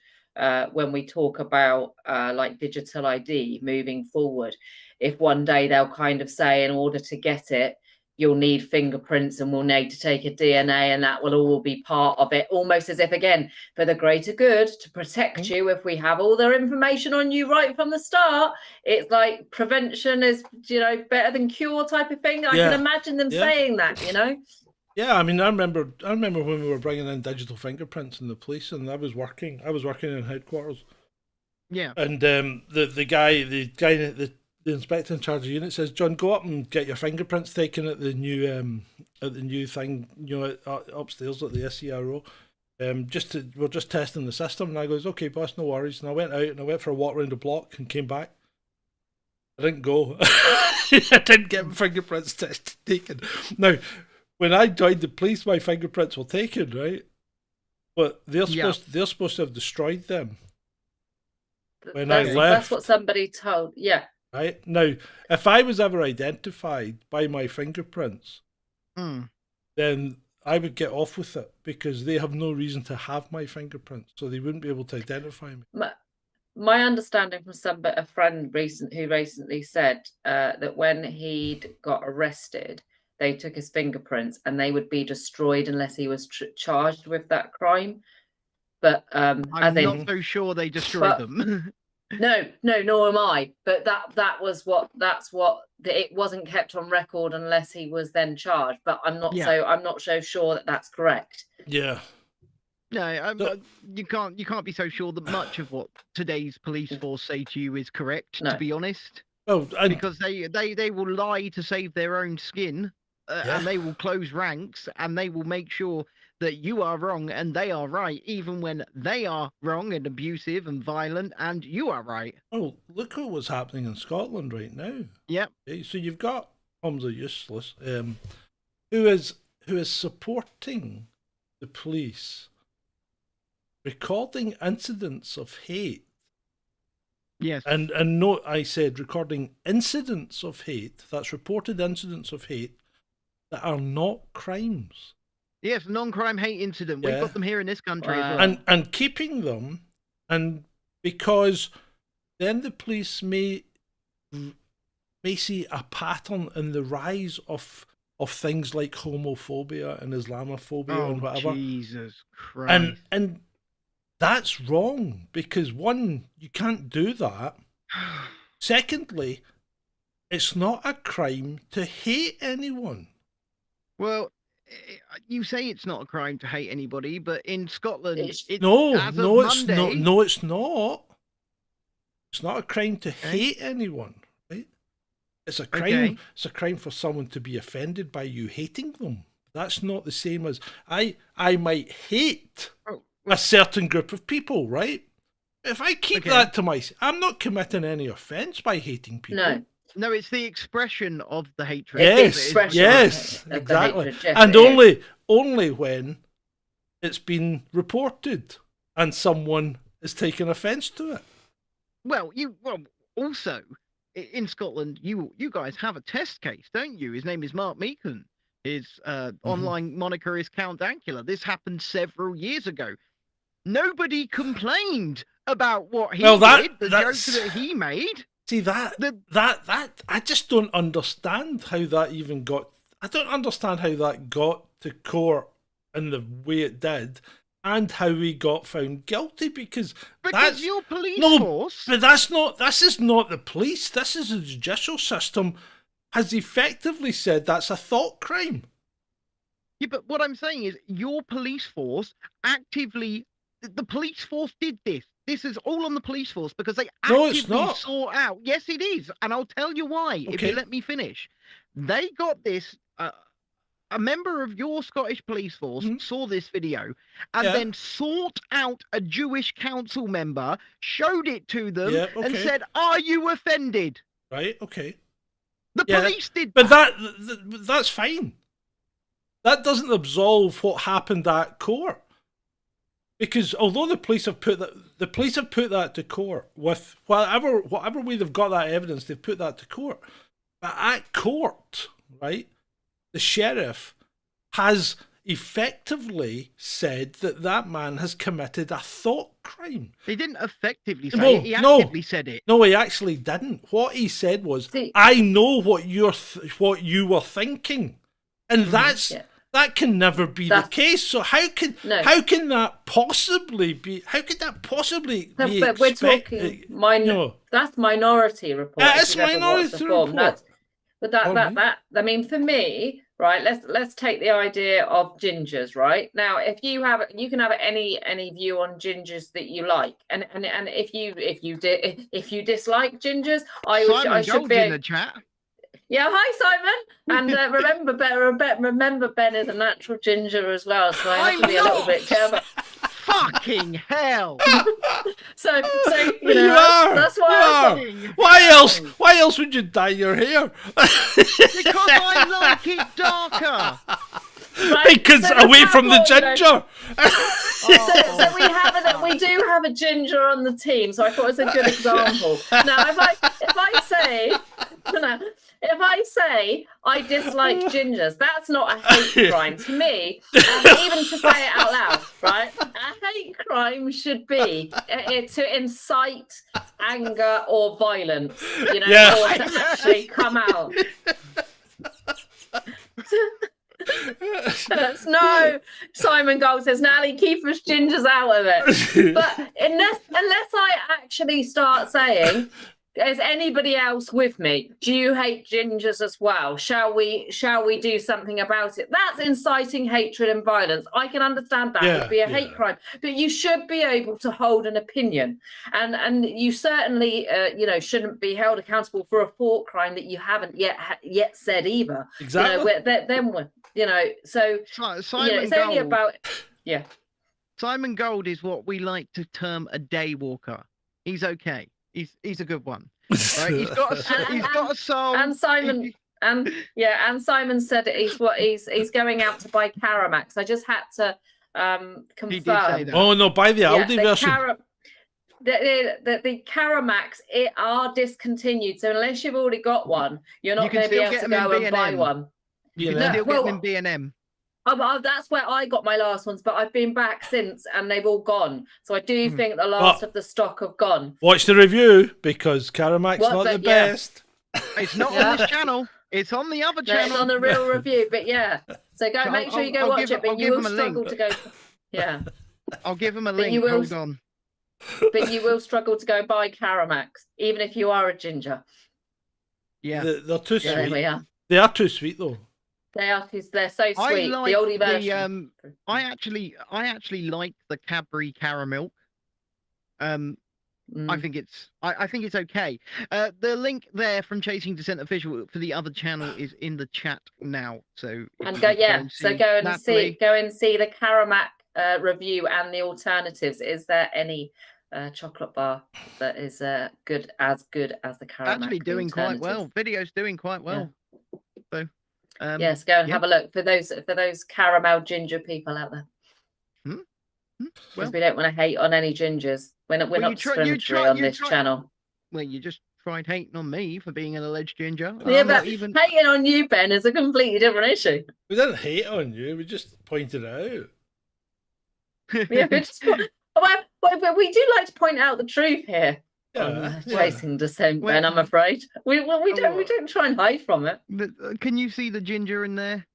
Speaker 6: when we talk about like digital ID moving forward, if one day they'll kind of say, in order to get it, you'll need fingerprints and we'll need to take a DNA, and that will all be part of it, almost as if, again, for the greater good, to protect you. If we have all their information on you right from the start, it's like prevention is, you know, better than cure type of thing. I can imagine them saying that, you know.
Speaker 4: Yeah, I mean, I remember when we were bringing in digital fingerprints in the police, and I was working in headquarters. Yeah. And the inspector in charge of the unit says, "John, go up and get your fingerprints taken at the new thing, you know, upstairs at the SCRO. We're just testing the system." And I goes, "Okay, boss, no worries." And I went out and I went for a walk around the block and came back. I didn't go. I didn't get my fingerprints taken. Now, when I joined the police, my fingerprints were taken, right? But they're supposed to have destroyed them when I left.
Speaker 6: That's what somebody told. Yeah.
Speaker 4: Right? Now, if I was ever identified by my fingerprints, then I would get off with it, because they have no reason to have my fingerprints, so they wouldn't be able to identify me.
Speaker 6: My understanding from a friend who recently said that when he'd got arrested, they took his fingerprints and they would be destroyed unless he was charged with that crime. But I'm
Speaker 5: not so sure they destroyed them.
Speaker 6: No, nor am I. But that's what it wasn't kept on record unless he was then charged. But I'm not so sure that that's correct.
Speaker 4: Yeah.
Speaker 5: No, you can't be so sure that much of what today's police force say to you is correct. No. To be honest, because they will lie to save their own skin, and they will close ranks, and they will make sure that you are wrong and they are right, even when they are wrong and abusive and violent, and you are right.
Speaker 4: Oh, look at what's happening in Scotland right now.
Speaker 5: Yep.
Speaker 4: Okay, so you've got Humza Useless, who is supporting the police, recording incidents of hate.
Speaker 5: Yes.
Speaker 4: And note, I said recording incidents of hate. That's reported incidents of hate that are not crimes.
Speaker 5: Yes, non-crime hate incident. We've got them here in this country as well.
Speaker 4: And keeping them, and because then the police may see a pattern in the rise of things like homophobia and Islamophobia and whatever.
Speaker 5: Jesus Christ.
Speaker 4: And that's wrong, because one, you can't do that. Secondly, It's not a crime to hate anyone.
Speaker 5: Well, you say it's not a crime to hate anybody, but in Scotland,
Speaker 6: It's-
Speaker 5: it's
Speaker 4: No,
Speaker 5: as
Speaker 4: no,
Speaker 5: of
Speaker 4: it's
Speaker 5: Monday,
Speaker 4: not. No, it's not. It's not a crime to hate anyone, right? It's a crime.
Speaker 5: Okay.
Speaker 4: It's a crime for someone to be offended by you hating them. That's not the same as I might hate
Speaker 5: Oh,
Speaker 4: a certain group of people, right? If I keep
Speaker 5: Okay.
Speaker 4: that to myself, I'm not committing any offence by hating people.
Speaker 6: No.
Speaker 5: No, it's the expression of the hatred.
Speaker 6: It's the
Speaker 4: Yes,
Speaker 6: expression
Speaker 4: yes,
Speaker 6: of the
Speaker 4: exactly.
Speaker 6: hatred, yes,
Speaker 4: And
Speaker 6: it is.
Speaker 4: only when it's been reported and someone is taking offence to it.
Speaker 5: Well, also in Scotland, you guys have a test case, don't you? His name is Mark Meekin. His online moniker is Count Dankula. This happened several years ago. Nobody complained about what he did, the jokes that he made.
Speaker 4: See that I just don't understand how that even got. I don't understand how that got to court in the way it did, and how he got found guilty because that's
Speaker 5: your police
Speaker 4: no,
Speaker 5: force.
Speaker 4: but that's not. This is not the police. This is the judicial system. Has effectively said that's a thought crime.
Speaker 5: Yeah, but what I'm saying is your police force actively. The police force did this. This is all on the police force because they
Speaker 4: No, it's
Speaker 5: actively
Speaker 4: not.
Speaker 5: sought out. Yes, it is, and I'll tell you why if
Speaker 4: Okay.
Speaker 5: you let me finish. They got this. A member of your Scottish police force saw this video and
Speaker 4: Yeah.
Speaker 5: then sought out a Jewish council member, showed it to them,
Speaker 4: Yeah,
Speaker 5: and
Speaker 4: okay.
Speaker 5: said, "Are you offended?"
Speaker 4: Right? Okay.
Speaker 5: The
Speaker 4: Yeah,
Speaker 5: police did
Speaker 4: But
Speaker 5: that.
Speaker 4: that's fine. That doesn't absolve what happened at court. Because although the police have put that to court with whatever way they've got that evidence, they've put that to court. But at court, right, the sheriff has effectively said that man has committed a thought crime.
Speaker 5: He didn't effectively say
Speaker 4: No,
Speaker 5: it. He
Speaker 4: no.
Speaker 5: actively said it.
Speaker 4: No, he actually didn't. What he said was,
Speaker 6: See-
Speaker 4: "I know what you were thinking," and
Speaker 6: Yeah.
Speaker 4: that can never be the case. So how can
Speaker 6: No.
Speaker 4: that possibly be? How could that possibly
Speaker 6: No,
Speaker 4: be?
Speaker 6: but we're talking that's Minority Report.
Speaker 4: That's
Speaker 6: if you've ever watched the
Speaker 4: Minority
Speaker 6: film.
Speaker 4: Report.
Speaker 6: But that I mean, for me, right? Let's take the idea of gingers, right? Now, you can have any view on gingers that you like, and if you dislike gingers, I should
Speaker 5: Gold's
Speaker 6: be
Speaker 5: in the chat.
Speaker 6: Yeah, hi Simon, and remember Ben is a natural ginger as well, so I have to be a little bit careful.
Speaker 5: Fucking hell!
Speaker 6: So
Speaker 4: You are.
Speaker 6: that's why.
Speaker 4: You are. Why else would you dye your hair?
Speaker 5: Because I like it darker.
Speaker 6: Right,
Speaker 4: Because
Speaker 6: so
Speaker 4: away
Speaker 6: that's
Speaker 4: from the
Speaker 6: what, you know,
Speaker 4: ginger.
Speaker 6: So we do have a ginger on the team, so I thought it was a good example. Now, if I say I dislike gingers, that's not a hate crime to me. And even to say it out loud, right? A hate crime should be to incite anger or violence,
Speaker 4: Yeah.
Speaker 6: or to actually come out. No, Simon Gold says, Natalie, keep us gingers out of it. But unless I actually start saying, is anybody else with me? Do you hate gingers as well? Shall we do something about it? That's inciting hatred and violence. I can understand that would be a hate crime, but you should be able to hold an opinion, and you certainly shouldn't be held accountable for a thought crime that you haven't yet said either.
Speaker 4: Exactly.
Speaker 6: So
Speaker 5: Simon
Speaker 6: it's only
Speaker 5: Gold.
Speaker 6: about
Speaker 5: Simon Gold is what we like to term a day walker. He's okay. He's a good one. Right? He's got a soul.
Speaker 6: And Simon and Simon said he's going out to buy Caramax. I just had to confirm.
Speaker 5: He did say that.
Speaker 4: Oh no, buy the Aldi version.
Speaker 6: The Caramax are discontinued, so unless you've already got one, you're not going to be able to go and buy one.
Speaker 5: You can still get them in B&M.
Speaker 6: Well, that's where I got my last ones, but I've been back since and they've all gone. So I do think the last of the stock have gone.
Speaker 4: Watch the review because Caramac's not the best.
Speaker 5: It's not on this channel. It's on the other channel.
Speaker 6: It's on the real review, but yeah. So make sure you go watch it, but you will struggle to go. Yeah.
Speaker 5: I'll give him a link. Hold on.
Speaker 6: But you will struggle to go buy Caramax, even if you are a ginger.
Speaker 5: Yeah.
Speaker 4: They're too
Speaker 6: Yeah, there we
Speaker 4: sweet.
Speaker 6: are.
Speaker 4: They are too sweet though.
Speaker 6: They're so
Speaker 5: I
Speaker 6: sweet.
Speaker 5: like
Speaker 6: The oldie version.
Speaker 5: I actually like the Cadbury caramel. I think it's okay. The link there from Chasing Descent Official for the other channel is in the chat now. So
Speaker 6: And go and see the Karamak review and the alternatives. Is there any chocolate bar that is good as the Karamak?
Speaker 5: Actually doing quite well. Video's doing quite well.
Speaker 6: Yeah.
Speaker 5: So
Speaker 6: yes, go and have a look for those caramel ginger people out there. Because we don't want to hate on any gingers. We're not discriminatory on this channel.
Speaker 5: Well, you just tried hating on me for being an alleged ginger.
Speaker 6: Yeah, but hating on you, Ben, is a completely different issue.
Speaker 4: We didn't hate on you. We just pointed it out.
Speaker 6: Yeah, but we do like to point out the truth here. On Chasing Descent, Ben. I'm afraid we don't try and hide from it.
Speaker 5: Can you see the ginger in there?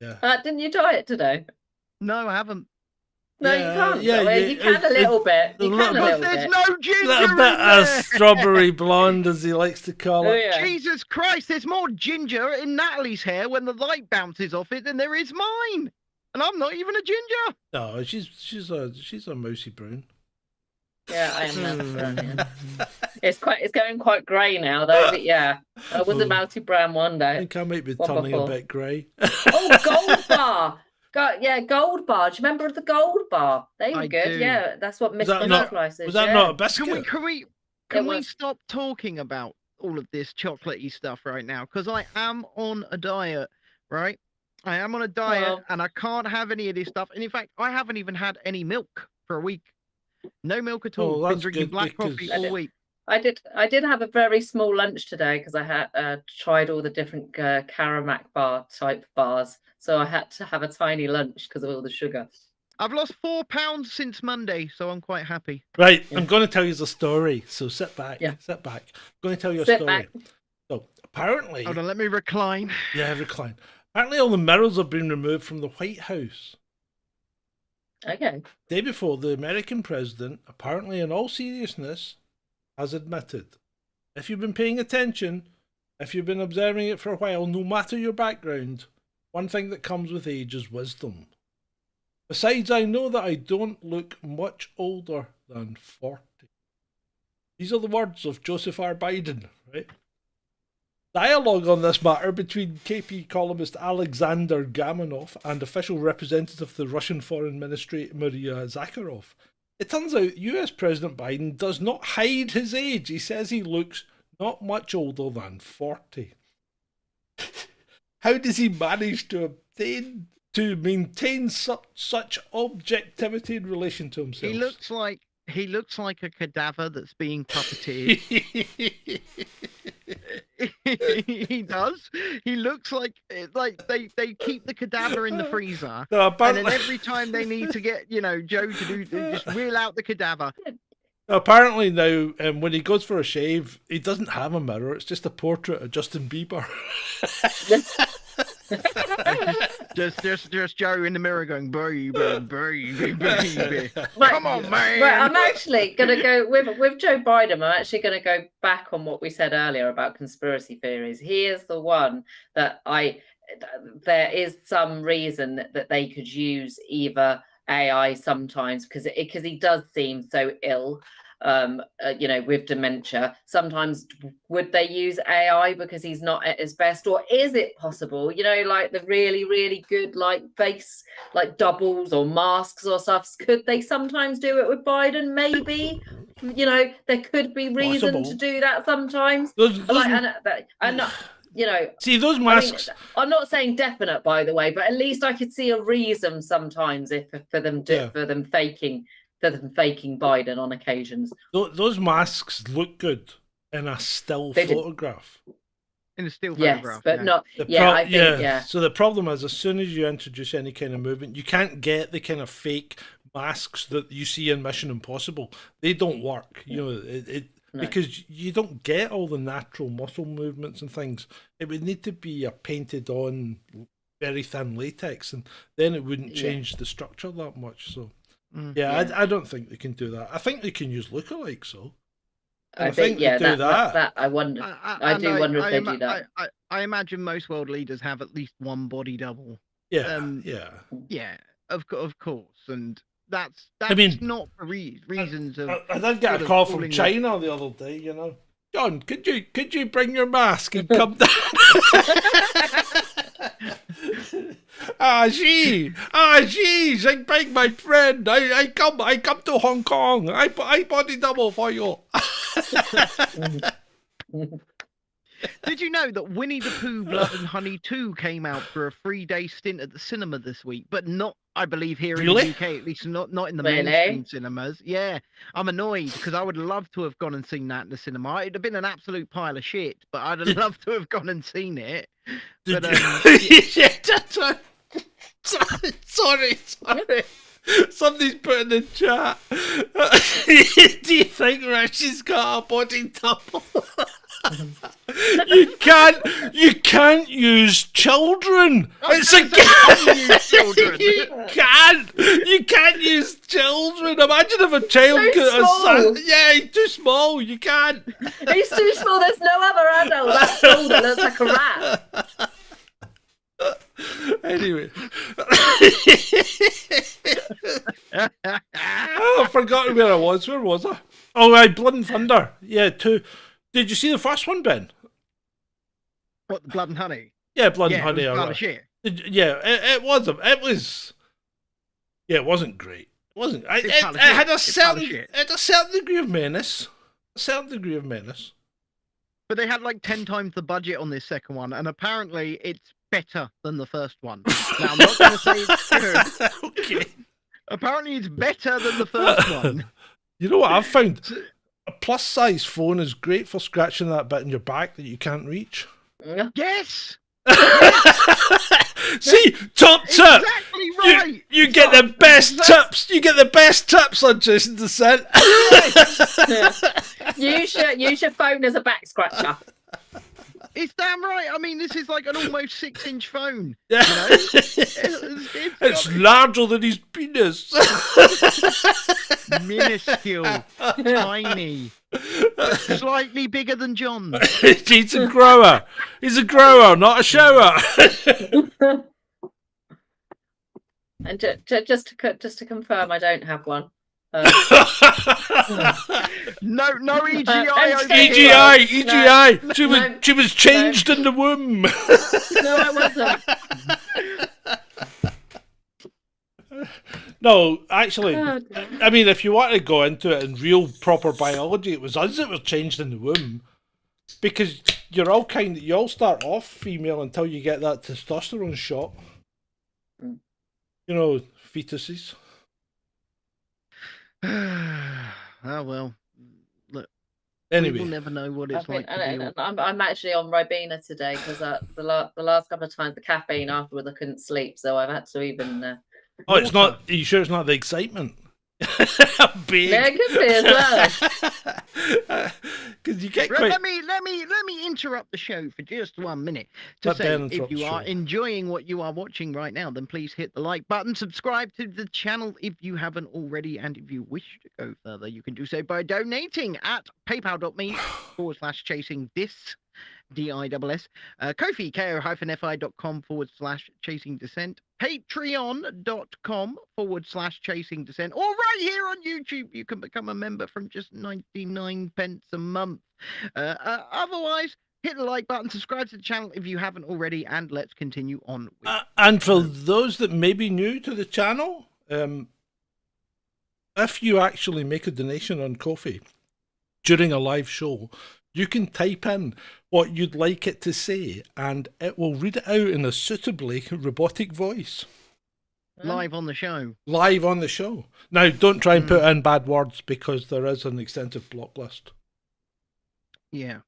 Speaker 4: Yeah.
Speaker 6: Didn't you try it today?
Speaker 5: No, I haven't.
Speaker 6: No, you can't. You can a little bit. You can a little bit.
Speaker 5: There's no ginger
Speaker 4: a little bit of strawberry blonde, as he likes to call it.
Speaker 6: Oh, yeah.
Speaker 5: Jesus Christ, there's more ginger in Natalie's hair when the light bounces off it than there is mine. And I'm not even a ginger.
Speaker 4: No, she's a mousy brown.
Speaker 6: Yeah, I am. It's going quite grey now, though. But yeah, I was a mousy brown one day.
Speaker 4: I think I might be turning a bit grey.
Speaker 6: Oh, Gold Bar. Gold Bar. Do you remember the Gold Bar? They were good.
Speaker 5: Do.
Speaker 6: Yeah, that's what Mr. Nicholas is.
Speaker 4: Was that not a biscuit?
Speaker 5: Can we stop talking about all of this chocolatey stuff right now? Because I am on a diet, right? I am on a diet and I can't have any of this stuff. And in fact, I haven't even had any milk for a week. No milk at all. Been drinking black coffee all week.
Speaker 6: I did have a very small lunch today because I had tried all the different Karamak bar type bars. So I had to have a tiny lunch because of all the sugar.
Speaker 5: I've lost 4 pounds since Monday, so I'm quite happy.
Speaker 4: Right, I'm going to tell you the story. So sit back.
Speaker 6: Yeah.
Speaker 4: Sit back. I'm going to tell you a story.
Speaker 6: Back.
Speaker 4: So apparently,
Speaker 5: hold on, let me recline.
Speaker 4: Yeah, recline. Apparently, all the mirrors have been removed from the White House.
Speaker 6: Okay.
Speaker 4: Day before, the American president, apparently in all seriousness, has admitted, if you've been paying attention, if you've been observing it for a while, no matter your background, one thing that comes with age is wisdom. Besides, I know that I don't look much older than 40. These are the words of Joseph R. Biden, right? Dialogue on this matter between KP columnist Alexander Gamanov and official representative of the Russian Foreign Ministry Maria Zakharov. It turns out US President Biden does not hide his age. He says he looks not much older than 40. How does he manage to maintain such objectivity in relation to himself?
Speaker 5: He looks like a cadaver that's being puppeteered. He does. He looks like they keep the cadaver in the freezer, and then every time they need to get Joe to do, they just reel out the cadaver.
Speaker 4: Apparently now, when he goes for a shave, he doesn't have a mirror. It's just a portrait of Justin Bieber.
Speaker 5: just Joe in the mirror going, baby.
Speaker 6: Right,
Speaker 5: come on, man.
Speaker 6: Right, I'm actually gonna go with Joe Biden. I'm actually gonna go back on what we said earlier about conspiracy theories. He is the one that there is some reason that they could use either AI sometimes because he does seem so ill. With dementia, sometimes would they use AI because he's not at his best, or is it possible, like the really, really good face doubles or masks or stuff? Could they sometimes do it with Biden? Maybe, there could be reason to do that sometimes.
Speaker 4: See those masks.
Speaker 6: I'm not saying definite, by the way, but at least I could see a reason sometimes for them faking Biden on occasions.
Speaker 4: Those masks look good in a still photograph.
Speaker 5: In a still photograph,
Speaker 6: but not.
Speaker 4: So the problem is, as soon as you introduce any kind of movement, you can't get the kind of fake masks that you see in Mission Impossible. They don't work. Because you don't get all the natural muscle movements and things. It would need to be a painted on very thin latex, and then it wouldn't change the structure that much. So I don't think they can do that. I think they can use lookalikes, though.
Speaker 6: I
Speaker 4: think
Speaker 6: think, yeah,
Speaker 4: they do
Speaker 6: that I wonder. I
Speaker 5: And
Speaker 6: do wonder if they do that.
Speaker 5: I imagine most world leaders have at least one body double.
Speaker 4: Yeah,
Speaker 5: Yeah, of course, and that's
Speaker 4: mean,
Speaker 5: not for reasons of.
Speaker 4: I did get
Speaker 5: sort
Speaker 4: a
Speaker 5: of
Speaker 4: call from
Speaker 5: calling
Speaker 4: China the other day. You know, John, could you bring your mask and come down? Geez, I beg my friend. I come to Hong Kong. I body double for you.
Speaker 5: Did you know that Winnie the Pooh Blood and Honey 2 came out for a 3-day stint at the cinema this week, but not, I believe, here in the UK, at least not in the mainstream cinemas? Yeah, I'm annoyed because I would love to have gone and seen that in the cinema. It'd have been an absolute pile of shit, but I'd have loved to have gone and seen it. But,
Speaker 4: sorry. Somebody's put in the chat. Do you think Richie's got a body double? You can't use children. It's
Speaker 5: children.
Speaker 4: You can't use children. Imagine if a child he's too small. You can't.
Speaker 6: He's too small. There's no other adult that small that looks like a rat.
Speaker 4: Anyway. I've forgotten where I was. Where was I? Oh, right, Blood and Thunder. Yeah, 2. Did you see the first one, Ben?
Speaker 5: What, the Blood and Honey?
Speaker 4: Yeah, Blood and Honey.
Speaker 5: It was kind of shit.
Speaker 4: It was. Yeah, it wasn't great. It wasn't. It had a certain degree of menace.
Speaker 5: But they had like 10 times the budget on this second one, and apparently it's better than the first one. Now, I'm not going to say it's good.
Speaker 4: Okay.
Speaker 5: Apparently it's better than the first one.
Speaker 4: You know what I've found? A plus-size phone is great for scratching that bit in your back that you can't reach.
Speaker 5: Yes!
Speaker 4: See, top tip.
Speaker 5: Exactly right.
Speaker 4: You get the best tips. You get the best tips on Jason Descent.
Speaker 6: Use your phone as a back scratcher.
Speaker 5: It's damn right. I mean, this is like an almost 6-inch phone.
Speaker 4: Yeah.
Speaker 5: You know?
Speaker 4: It's larger than his penis.
Speaker 5: Minuscule, tiny, slightly bigger than John.
Speaker 4: He's a grower. He's a grower, not a shower.
Speaker 6: And just to confirm, I don't have one.
Speaker 5: No EGI.
Speaker 4: EGI. She was changed in the womb.
Speaker 6: No, I wasn't.
Speaker 4: No, actually, I mean, if you want to go into it in real proper biology, it was us that were changed in the womb, because you all start off female until you get that testosterone shot. You know, fetuses.
Speaker 5: Oh well. Look.
Speaker 4: Anyway,
Speaker 5: we'll never know what it's like.
Speaker 6: I'm actually on Ribena today because the last couple of times the caffeine afterwards I couldn't sleep, so I've had to even.
Speaker 4: Oh, it's not. Are you sure it's not the excitement? Big.
Speaker 6: Yeah, it could be as well.
Speaker 4: Because you get
Speaker 5: Let me interrupt the show for just 1 minute to say, if you are enjoying what you are watching right now, then please hit the like button, subscribe to the channel if you haven't already, and if you wish to go further, you can do so by donating at paypal.me/chasingdis. DISS, Ko-fi, ko-fi.com/chasing descent, patreon.com/chasing descent, or right here on YouTube. You can become a member from just 99 pence a month. Otherwise, hit the like button, subscribe to the channel if you haven't already, and let's continue on.
Speaker 4: And for those that may be new to the channel, if you actually make a donation on Ko-fi during a live show, you can type in what you'd like it to say, and it will read it out in a suitably robotic voice.
Speaker 5: Live on the show.
Speaker 4: Live on the show. Now, don't try and put in bad words, because there is an extensive block list.
Speaker 5: Yeah.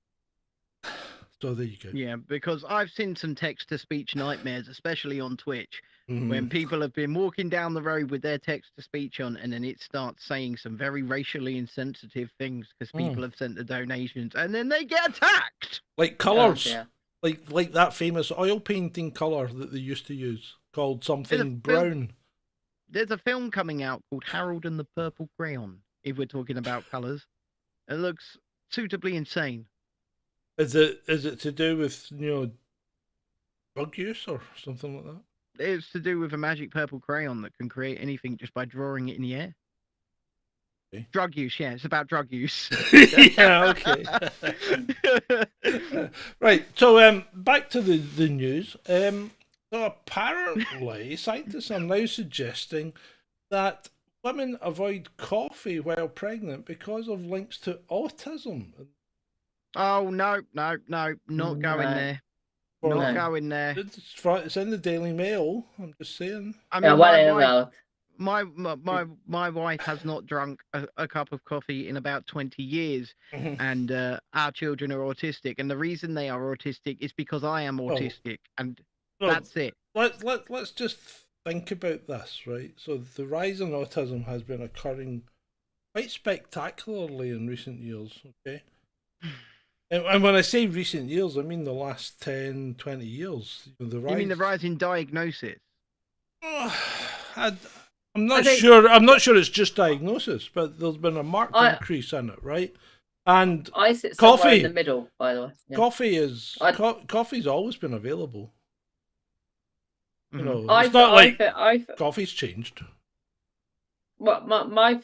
Speaker 4: So there you go.
Speaker 5: Yeah, because I've seen some text-to-speech nightmares, especially on Twitch, when people have been walking down the road with their text-to-speach on, and then it starts saying some very racially insensitive things because people have sent the donations, and then they get attacked.
Speaker 4: Like colours.
Speaker 6: Oh, yeah.
Speaker 4: Like that famous oil painting colour that they used to use, called something brown.
Speaker 5: There's a film coming out called Harold and the Purple Crayon, if we're talking about colours. It looks suitably insane.
Speaker 4: Is it to do with drug use or something like that?
Speaker 5: It's to do with a magic purple crayon that can create anything just by drawing it in the air.
Speaker 4: Okay.
Speaker 5: Drug use, yeah, it's about drug use.
Speaker 4: Yeah, okay. Right, so back to the news. So apparently, scientists are now suggesting that women avoid coffee while pregnant because of links to autism.
Speaker 5: Oh, no, not going
Speaker 6: No.
Speaker 5: there.
Speaker 4: Or-
Speaker 5: Not
Speaker 6: No.
Speaker 5: going there.
Speaker 4: It's in the Daily Mail. I'm just saying.
Speaker 5: I
Speaker 6: Yeah,
Speaker 5: mean,
Speaker 6: well,
Speaker 5: my wife has not drunk a cup of coffee in about 20 years, and our children are autistic, and the reason they are autistic is because I am autistic, and
Speaker 4: Well,
Speaker 5: that's it.
Speaker 4: Let's just think about this, right? So the rise in autism has been occurring quite spectacularly in recent years, okay? And when I say recent years, I mean the last 10, 20 years. The rise...
Speaker 5: You mean the rise in diagnosis?
Speaker 4: I'm not
Speaker 6: I think-
Speaker 4: sure. I'm not sure it's just diagnosis, but there's been a marked increase in it, right? And
Speaker 6: I sit somewhere
Speaker 4: coffee.
Speaker 6: in the middle, by the way. Yeah.
Speaker 4: Coffee's always been available. You know,
Speaker 6: I
Speaker 4: it's not like
Speaker 6: I
Speaker 4: coffee's changed.
Speaker 6: Well, my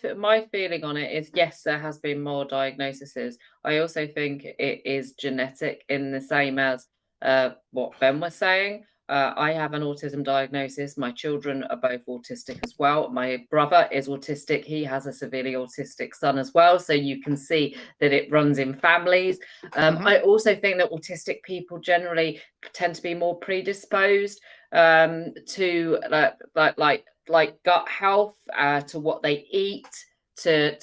Speaker 6: feeling on it is yes, there has been more diagnoses. I also think it is genetic in the same as what Ben was saying. I have an autism diagnosis. My children are both autistic as well. My brother is autistic. He has a severely autistic son as well. So you can see that it runs in families. I also think that autistic people generally tend to be more predisposed to like gut health, to what they eat, to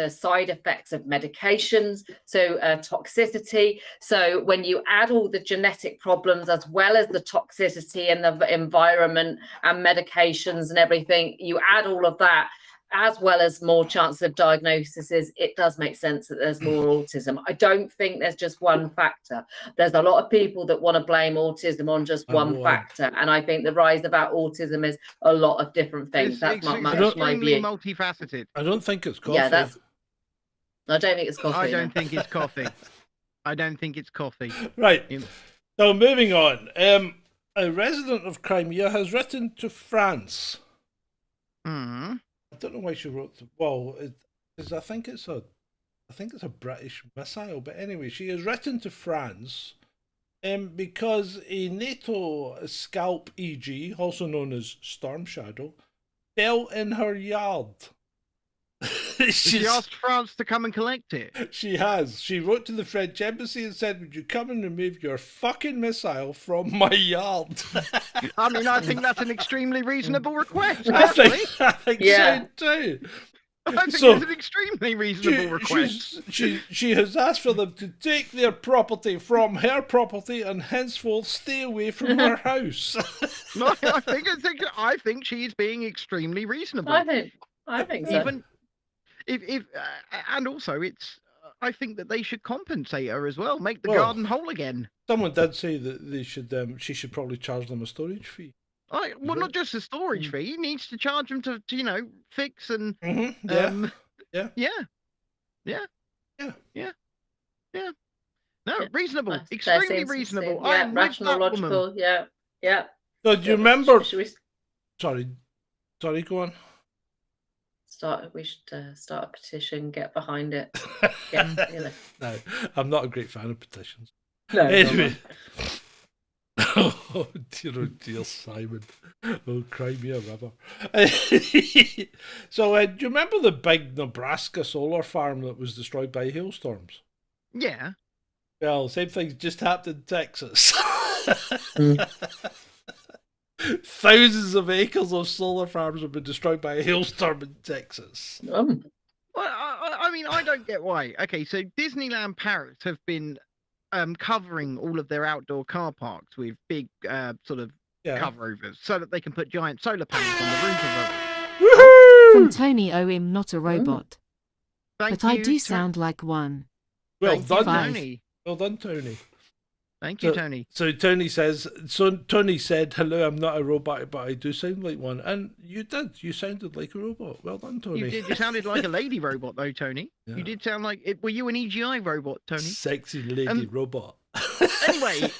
Speaker 6: side effects of medications, so toxicity. So when you add all the genetic problems as well as the toxicity and the environment and medications and everything, you add all of that as well as more chances of diagnoses, it does make sense that there's more autism. I don't think there's just one factor. There's a lot of people that want to blame autism on just one factor, and I think the rise about autism is a lot of different things. That's my view.
Speaker 5: Multifaceted.
Speaker 4: I don't think it's coffee.
Speaker 6: Yeah, I don't think it's coffee.
Speaker 5: I don't think it's coffee. I don't think it's coffee.
Speaker 4: Right. So moving on. A resident of Crimea has written to France. I don't know why she wrote. Because I think it's a British missile. But anyway, she has written to France, because a NATO Scalp EG, also known as Storm Shadow, fell in her yard.
Speaker 5: She asked France to come and collect it.
Speaker 4: She has. She wrote to the French embassy and said, "Would you come and remove your fucking missile from my yard?"
Speaker 5: I mean, I think that's an extremely reasonable request.
Speaker 4: I think so too.
Speaker 5: I think it's an extremely reasonable request.
Speaker 4: She has asked for them to take their property from her property and henceforth stay away from her house.
Speaker 5: No, I think she's being extremely reasonable.
Speaker 6: I think so.
Speaker 5: Even if and also it's. I think that they should compensate her as well, make the garden whole again.
Speaker 4: Someone did say that they should. She should probably charge them a storage fee.
Speaker 5: Not just a storage fee. He needs to charge them to fix and
Speaker 4: Yeah.
Speaker 5: No, reasonable, extremely reasonable.
Speaker 6: Yeah,
Speaker 5: I am
Speaker 6: rational, logical.
Speaker 5: woman.
Speaker 6: Yeah.
Speaker 4: So do you remember? Sorry, go on.
Speaker 6: We should start a petition, get behind it.
Speaker 4: No, I'm not a great fan of petitions.
Speaker 6: No.
Speaker 4: Anyway. Oh dear, Simon. Oh, Crimea River. So, do you remember the big Nebraska solar farm that was destroyed by hailstorms?
Speaker 5: Yeah.
Speaker 4: Well, same thing just happened in Texas. Thousands of acres of solar farms have been destroyed by a hailstorm in Texas.
Speaker 5: Well, I mean, I don't get why. Okay, so Disneyland Paris have been covering all of their outdoor car parks with big cover-overs so that they can put giant solar panels on the roof of them.
Speaker 4: Woohoo!
Speaker 7: From Tony I'm not a robot.
Speaker 5: Thank
Speaker 7: But I
Speaker 5: you,
Speaker 7: do sound like one.
Speaker 4: Well
Speaker 5: Thank you,
Speaker 4: done,
Speaker 7: Five.
Speaker 5: Tony.
Speaker 4: Well done, Tony.
Speaker 5: Thank you, Tony.
Speaker 4: So Tony says, Tony said, hello, I'm not a robot, but I do sound like one. And you did. You sounded like a robot. Well done, Tony.
Speaker 5: You did. You sounded like a lady robot, though, Tony.
Speaker 4: Yeah.
Speaker 5: You did sound like it. Were you an EGI robot, Tony?
Speaker 4: Sexy lady robot.
Speaker 5: Anyway,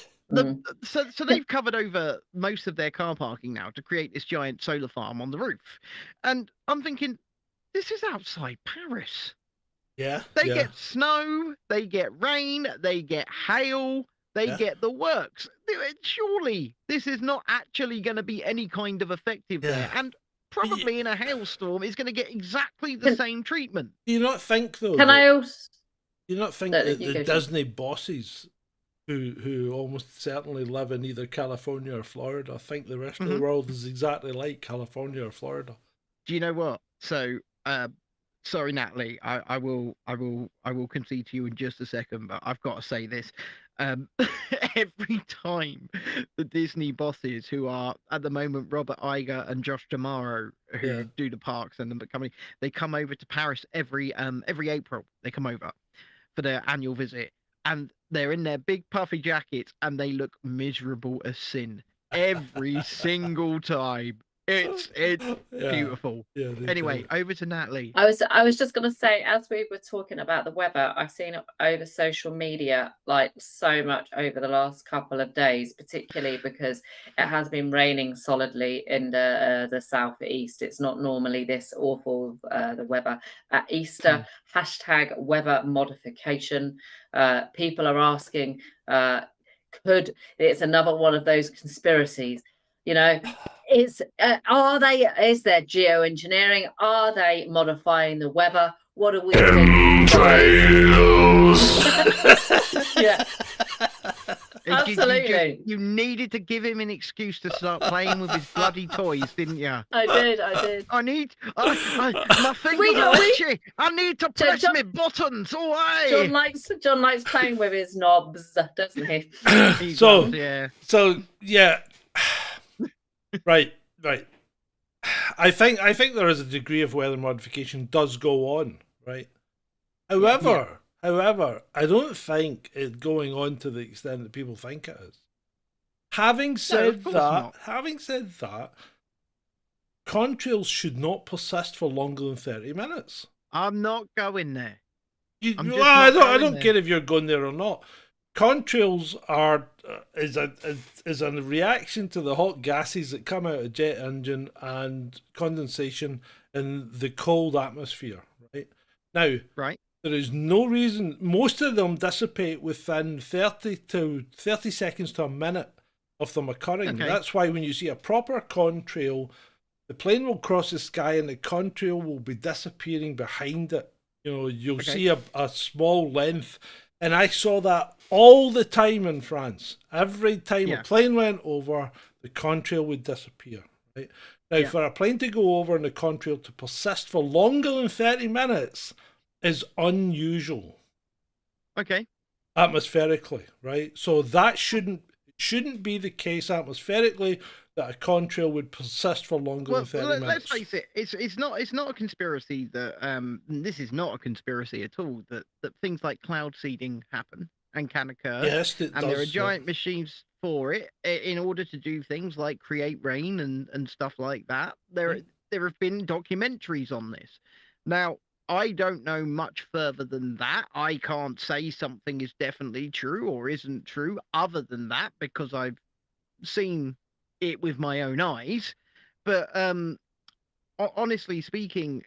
Speaker 5: so they've covered over most of their car parking now to create this giant solar farm on the roof. And I'm thinking, this is outside Paris.
Speaker 4: Yeah.
Speaker 5: They get snow, they get rain, they get hail. They get the works. Surely this is not actually going to be any kind of effective there. And probably in a hailstorm is going to get exactly the same treatment.
Speaker 4: Do you not think, though?
Speaker 6: Can I also...
Speaker 4: Do you not think that the Disney bosses who almost certainly live in either California or Florida think the rest of the world is exactly like California or Florida?
Speaker 5: Do you know what? So, sorry, Natalie, I will concede to you in just a second, but I've got to say this. Every time the Disney bosses, who are at the moment Robert Iger and Josh D'Amaro, who do the parks and the company, they come over to Paris every April. They come over for their annual visit, and they're in their big puffy jackets, and they look miserable as sin every single time. It's beautiful. Yeah, anyway, over to Natalie.
Speaker 6: I was just going to say, as we were talking about the weather, I've seen it over social media like so much over the last couple of days, particularly because it has been raining solidly in the southeast. It's not normally this awful, the weather at Easter. Hashtag weather modification. People are asking, it's another one of those conspiracies, you know. Is there geoengineering? Are they modifying the weather? What are we doing? Yeah, absolutely.
Speaker 5: You needed to give him an excuse to start playing with his bloody toys, didn't you?
Speaker 6: I did.
Speaker 5: My fingers are itchy. I need to press my buttons. Away.
Speaker 6: John likes playing with his knobs, doesn't he?
Speaker 4: So yeah. Right. I think there is a degree of weather modification does go on, right? However, I don't think it's going on to the extent that people think it is. Having said that, contrails should not persist for longer than 30 minutes.
Speaker 5: I'm not going there.
Speaker 4: I don't care if you're going there or not. Contrails are is a reaction to the hot gases that come out of jet engine and condensation in the cold atmosphere. Right now, there is no reason. Most of them dissipate within 30 seconds to a minute of them occurring. Okay. That's why when you see a proper contrail, the plane will cross the sky and the contrail will be disappearing behind it. You know, you'll see a small length. And I saw that all the time in France. Every time a plane went over, the contrail would disappear. Right now, for a plane to go over and the contrail to persist for longer than 30 minutes is unusual.
Speaker 5: Okay.
Speaker 4: Atmospherically, right? So that shouldn't be the case atmospherically, that a contrail would persist for longer than 30 minutes.
Speaker 5: Let's face it, it's not a conspiracy that this is not a conspiracy at all that things like cloud seeding happen and can occur.
Speaker 4: Yes, it does.
Speaker 5: And there are giant machines for it in order to do things like create rain and stuff like that. There have been documentaries on this. Now, I don't know much further than that. I can't say something is definitely true or isn't true other than that, because I've seen it with my own eyes. But honestly speaking,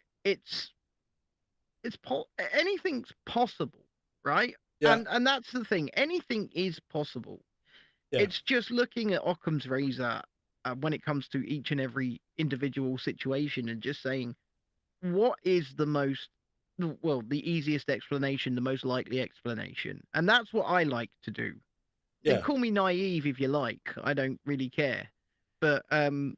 Speaker 5: anything's possible, right? Yeah. And that's the thing. Anything is possible. Yeah. It's just looking at Occam's razor when it comes to each and every individual situation and just saying, what is the easiest explanation, the most likely explanation? And that's what I like to do. Yeah. And call me naive if you like. I don't really care. But and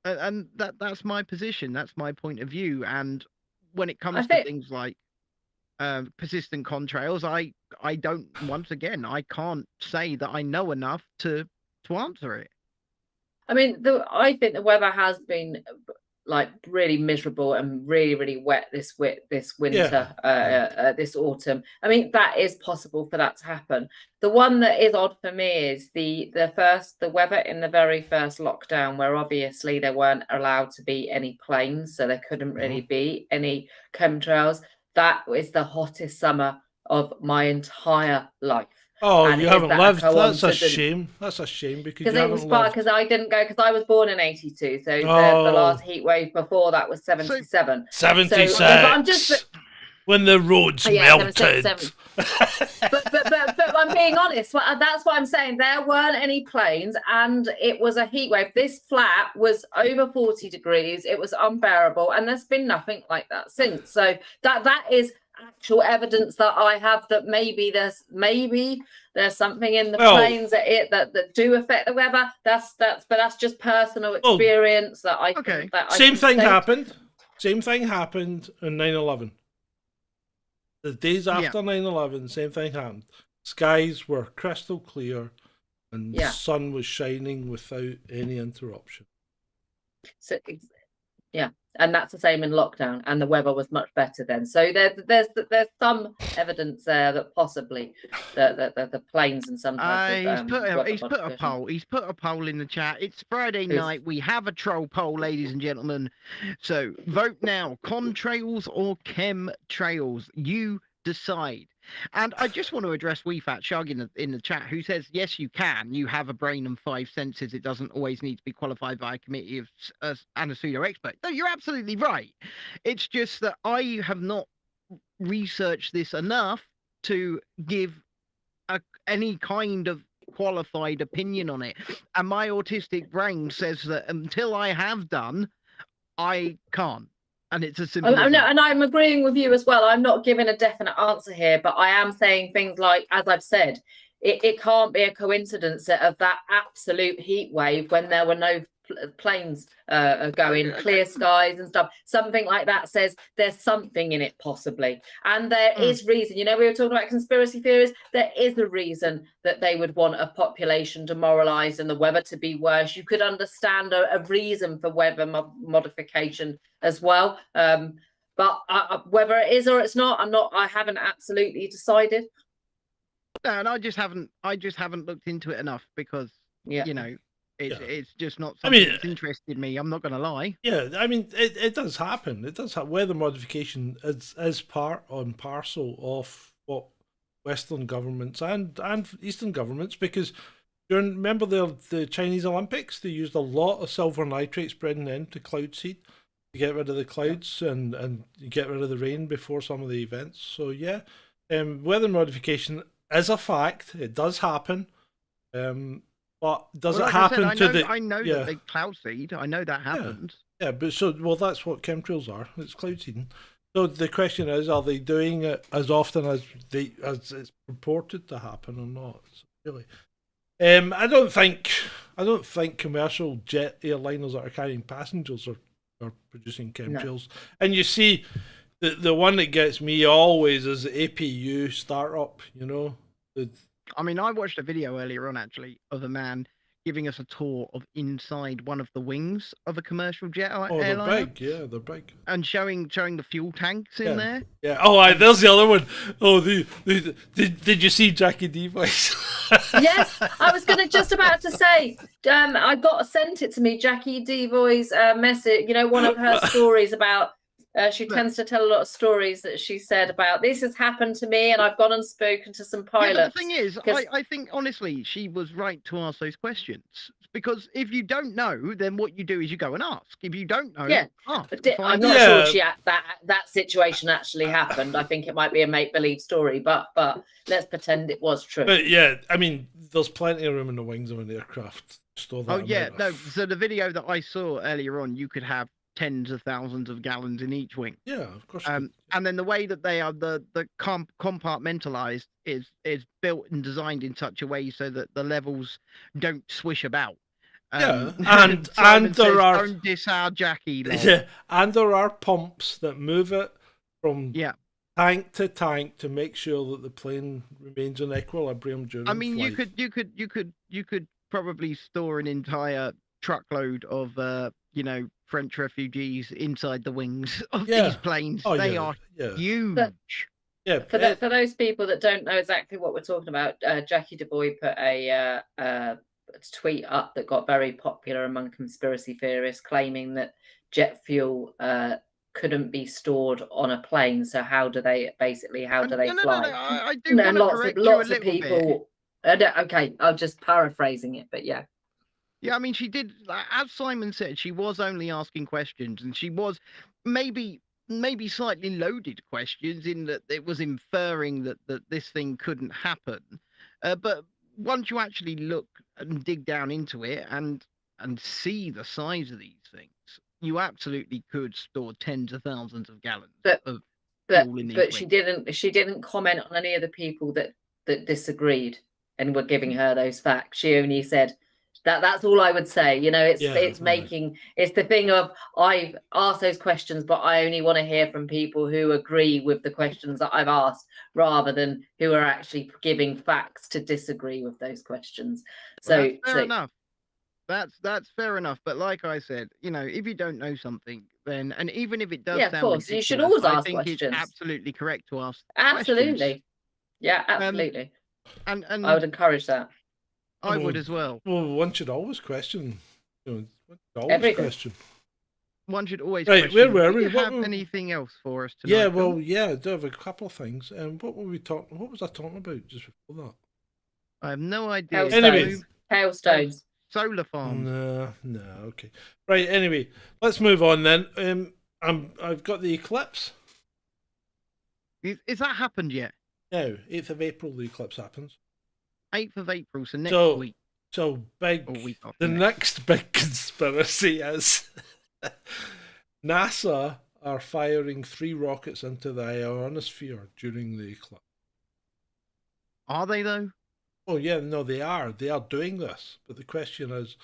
Speaker 5: that's my position. That's my point of view. And when it comes to things like persistent contrails, I don't. Once again, I can't say that I know enough to answer it.
Speaker 6: I mean, I think the weather has been like really miserable and really wet this winter, this autumn. I mean, that is possible for that to happen. The one that is odd for me is the weather in the very first lockdown, where obviously there weren't allowed to be any planes, so there couldn't really be any chemtrails. That is the hottest summer of my entire life.
Speaker 4: Oh,
Speaker 6: And
Speaker 4: you
Speaker 6: is
Speaker 4: haven't
Speaker 6: that a
Speaker 4: lived. That's a
Speaker 6: coincidence?
Speaker 4: shame. That's a shame because you
Speaker 6: It
Speaker 4: haven't
Speaker 6: was
Speaker 4: lived.
Speaker 6: because I didn't go, because I was born in 82, so the
Speaker 4: Oh.
Speaker 6: last heat wave before that was 77.
Speaker 4: 76.
Speaker 6: So, but I'm just,
Speaker 4: when the roads
Speaker 6: yeah,
Speaker 4: melted.
Speaker 6: 77. but I'm being honest. That's what I'm saying. There weren't any planes, and it was a heat wave. This flat was over 40 degrees. It was unbearable, and there's been nothing like that since. So that is actual evidence that I have that maybe there's something in the planes that do affect the weather. That's just personal experience that I think that I
Speaker 4: Same
Speaker 6: can
Speaker 4: thing
Speaker 6: state.
Speaker 4: happened. Same thing happened on 9/11. The days after 9/11, same thing happened. Skies were crystal clear, and the sun was shining without any interruption.
Speaker 6: So, yeah, and that's the same in lockdown, and the weather was much better then. So there's some evidence there that possibly the planes and sometimes
Speaker 5: he's put a poll. He's put a poll in the chat. It's Friday night. We have a troll poll, ladies and gentlemen. So vote now: contrails or chemtrails? You decide. And I just want to address Weefat Shug in the chat, who says, yes, you can. You have a brain and 5 senses. It doesn't always need to be qualified by a committee of and a pseudo expert. No, you're absolutely right. It's just that I have not researched this enough to give any kind of qualified opinion on it. And my autistic brain says that until I have done, I can't. And it's a simple.
Speaker 6: No, and I'm agreeing with you as well. I'm not giving a definite answer here, but I am saying things like, as I've said, it can't be a coincidence of that absolute heat wave when there were no planes going, clear skies and stuff. Something like that says there's something in it possibly, and there is reason. You know, we were talking about conspiracy theories. There is a reason that they would want a population demoralized and the weather to be worse. You could understand a reason for weather modification as well, but whether it is or it's not, I haven't absolutely decided.
Speaker 5: No, and I just haven't looked into it enough because you know it's just not something that's interested me. I'm not going to lie.
Speaker 4: Yeah, I mean it does happen. It does have weather modification is part and parcel of what Western governments and Eastern governments, because remember the Chinese Olympics, they used a lot of silver nitrate spreading into cloud seed to get rid of the clouds and get rid of the rain before some of the events. So yeah, weather modification is a fact. It does happen. But does it happen
Speaker 5: I know that they cloud seed. I know that happens.
Speaker 4: Yeah, but that's what chemtrails are. It's cloud seeding. So the question is, are they doing it as often as it's purported to happen or not? Really, I don't think commercial jet airliners that are carrying passengers are producing chemtrails. No. And you see, the one that gets me always is the APU startup. You know.
Speaker 5: I mean, I watched a video earlier on, actually, of a man giving us a tour of inside one of the wings of a commercial jet airliner.
Speaker 4: They're big, yeah, they're big.
Speaker 5: And showing the fuel tanks in there.
Speaker 4: Yeah. Oh, there's the other one. Oh, did you see Jackie D voice?
Speaker 6: Yes, I was just about to say. I sent it to me, Jackie D voice message. You know, one of her stories about. She tends to tell a lot of stories that she said about this has happened to me, and I've gone and spoken to some pilots.
Speaker 5: Yeah, the thing is, I think honestly she was right to ask those questions, because if you don't know, then what you do is you go and ask. If you don't know, ask.
Speaker 6: I'm not sure that situation actually happened. I think it might be a make-believe story, but let's pretend it was true.
Speaker 4: But yeah, I mean, there's plenty of room in the wings of an aircraft.
Speaker 5: So the video that I saw earlier on, you could have tens of thousands of gallons in each wing.
Speaker 4: Yeah, of course.
Speaker 5: And then the way that they are the compartmentalized is built and designed in such a way so that the levels don't swish about.
Speaker 4: And
Speaker 5: there are don't diss our Jackie.
Speaker 4: And there are pumps that move it from tank to tank to make sure that the plane remains in equilibrium during.
Speaker 5: I mean,
Speaker 4: flight.
Speaker 5: you could probably store an entire truckload of French refugees inside the wings of
Speaker 4: Yeah.
Speaker 5: these planes.
Speaker 4: Oh,
Speaker 5: They
Speaker 4: yeah,
Speaker 5: are
Speaker 4: yeah.
Speaker 5: huge.
Speaker 4: Yeah,
Speaker 6: For those people that don't know exactly what we're talking about, Jackie DeVoy put a tweet up that got very popular among conspiracy theorists, claiming that jet fuel couldn't be stored on a plane. So how do they fly?
Speaker 5: No, I do want to correct you a
Speaker 6: lots of
Speaker 5: little bit.
Speaker 6: people. Okay, I'm just paraphrasing it, but yeah.
Speaker 5: Yeah, I mean, she did, as Simon said, she was only asking questions, and she was maybe slightly loaded questions in that it was inferring that this thing couldn't happen. But once you actually look and dig down into it and see the size of these things, you absolutely could store tens of thousands of gallons of fuel in these
Speaker 6: But
Speaker 5: wings.
Speaker 6: she didn't comment on any of the people that disagreed and were giving her those facts. She only said that's all I would say. It's the thing of, I've asked those questions, but I only want to hear from people who agree with the questions that I've asked, rather than who are actually giving facts to disagree with those questions. So
Speaker 5: That's fair enough. That's fair enough. But like I said, if you don't know something, then, and even if it does sound
Speaker 6: of course,
Speaker 5: ridiculous,
Speaker 6: you should always
Speaker 5: I
Speaker 6: ask
Speaker 5: think
Speaker 6: questions.
Speaker 5: it's absolutely correct to ask
Speaker 6: Absolutely.
Speaker 5: questions.
Speaker 6: Yeah, absolutely.
Speaker 5: And
Speaker 6: I would encourage that.
Speaker 5: I would as well.
Speaker 4: Well, one should always question.
Speaker 6: Everything.
Speaker 4: Question.
Speaker 5: One should always
Speaker 4: Right,
Speaker 5: question.
Speaker 4: where were we?
Speaker 5: Do you
Speaker 4: What
Speaker 5: have
Speaker 4: were-
Speaker 5: anything else for us tonight?
Speaker 4: Yeah,
Speaker 5: Bill?
Speaker 4: well, yeah, I do have a couple of things. What were we talking? What was I talking about just before that?
Speaker 5: I have no idea.
Speaker 6: Hailstones.
Speaker 4: Anyway.
Speaker 6: Hailstones.
Speaker 5: Solar farms.
Speaker 4: No, okay. Right, anyway, let's move on then. I've got the eclipse.
Speaker 5: Is that happened yet?
Speaker 4: No, 8th of April, the eclipse happens.
Speaker 5: 8th of April, so next week.
Speaker 4: So big.
Speaker 5: Or week after
Speaker 4: The
Speaker 5: next.
Speaker 4: next big conspiracy is NASA are firing 3 rockets into the ionosphere during the eclipse.
Speaker 5: Are they though?
Speaker 4: Oh yeah, no, they are. They are doing this. But the question is,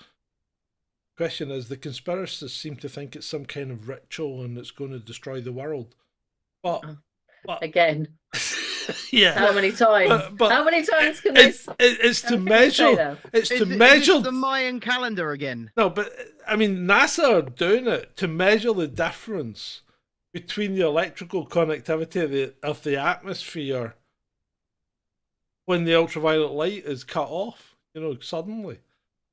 Speaker 4: the conspiracists seem to think it's some kind of ritual and it's going to destroy the world. But
Speaker 6: Again.
Speaker 4: Yeah.
Speaker 6: How many times?
Speaker 4: But
Speaker 6: how many times can they?
Speaker 4: it's to measure. It's to
Speaker 5: Is
Speaker 4: measure
Speaker 5: it the Mayan calendar again.
Speaker 4: No, but I mean, NASA are doing it to measure the difference between the electrical connectivity of the atmosphere when the ultraviolet light is cut off, suddenly.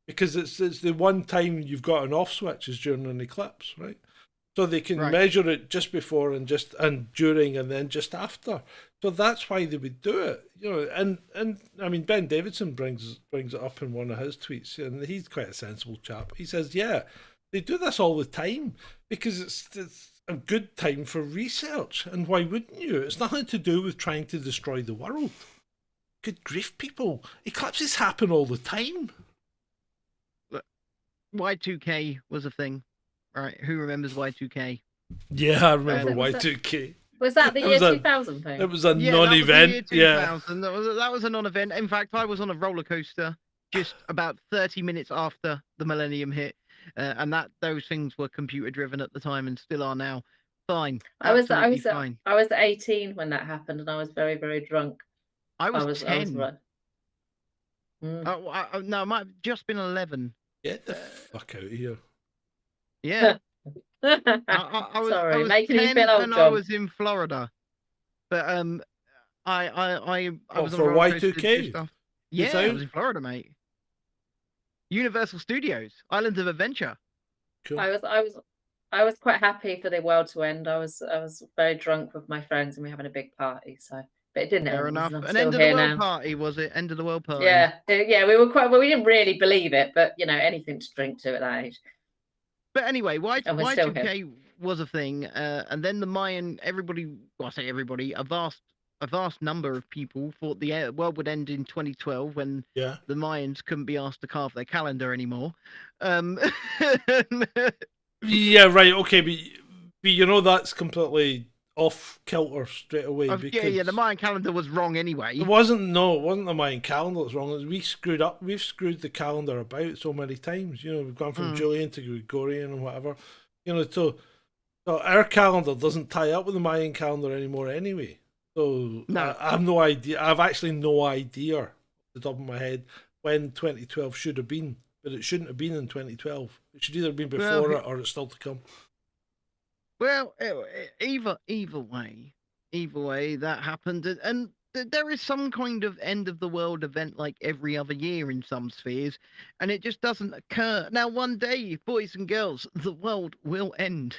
Speaker 4: Because it's the one time you've got an off switch is during an eclipse, right? So they can measure it just before and during and then just after. So that's why they would do it, And I mean, Ben Davidson brings it up in one of his tweets, and he's quite a sensible chap. He says, yeah, they do this all the time because it's a good time for research, and why wouldn't you? It's nothing to do with trying to destroy the world. Good grief, people! Eclipses happen all the time.
Speaker 5: Y2K was a thing, right? Who remembers Y2K?
Speaker 4: Yeah, I remember
Speaker 6: Was that-
Speaker 4: Y2K.
Speaker 6: Was that the
Speaker 4: It
Speaker 6: year
Speaker 4: was a-
Speaker 6: 2000 thing?
Speaker 4: It was a
Speaker 5: Yeah,
Speaker 4: non-event.
Speaker 5: That was the year
Speaker 4: Yeah.
Speaker 5: 2000. That was a non-event. In fact, I was on a roller coaster just about 30 minutes after the millennium hit, and those things were computer driven at the time and still are now. Fine.
Speaker 6: I was
Speaker 5: fine.
Speaker 6: 18 when that happened, and I was very, very drunk.
Speaker 5: I was 10.
Speaker 6: right. Mm.
Speaker 5: No, it might have just been 11.
Speaker 4: Get the fuck out of here.
Speaker 5: Yeah. I was,
Speaker 6: Sorry,
Speaker 5: I was
Speaker 6: making you
Speaker 5: 10
Speaker 6: feel old,
Speaker 5: and I
Speaker 6: John.
Speaker 5: was in Florida, but I was on
Speaker 4: for
Speaker 5: a roller coaster
Speaker 4: Y2K?
Speaker 5: just after- Yeah, I
Speaker 4: Without-
Speaker 5: was in Florida, mate. Universal Studios, Islands of Adventure.
Speaker 4: Cool.
Speaker 6: I was quite happy for the world to end. I was very drunk with my friends, and we were having a big party. So, but it didn't
Speaker 5: Fair
Speaker 6: end.
Speaker 5: enough.
Speaker 6: I'm
Speaker 5: An
Speaker 6: still
Speaker 5: end of the
Speaker 6: here
Speaker 5: world
Speaker 6: now.
Speaker 5: party, was it? End of the world party.
Speaker 6: Yeah, we were quite. Well, we didn't really believe it, but anything to drink to at that age.
Speaker 5: But anyway,
Speaker 6: And we're still
Speaker 5: Y2K was a thing, and then the Mayan. I say everybody, a vast number of people thought the world would end in 2012 when
Speaker 4: Yeah.
Speaker 5: the Mayans couldn't be asked to carve their calendar anymore.
Speaker 4: Yeah, right, okay, but that's completely off kilter straight away.
Speaker 5: Yeah, the Mayan calendar was wrong anyway.
Speaker 4: It wasn't the Mayan calendar that's wrong. We've screwed the calendar about so many times. We've gone from Julian to Gregorian and whatever. So our calendar doesn't tie up with the Mayan calendar anymore anyway. So
Speaker 5: No.
Speaker 4: I have no idea. I've actually no idea off the top of my head when 2012 should have been. but it shouldn't have been in 2012. It should either have been before it or it's still to come.
Speaker 5: Well, either way, that happened, and there is some kind of end of the world event like every other year in some spheres, and it just doesn't occur. Now, one day, boys and girls, the world will end.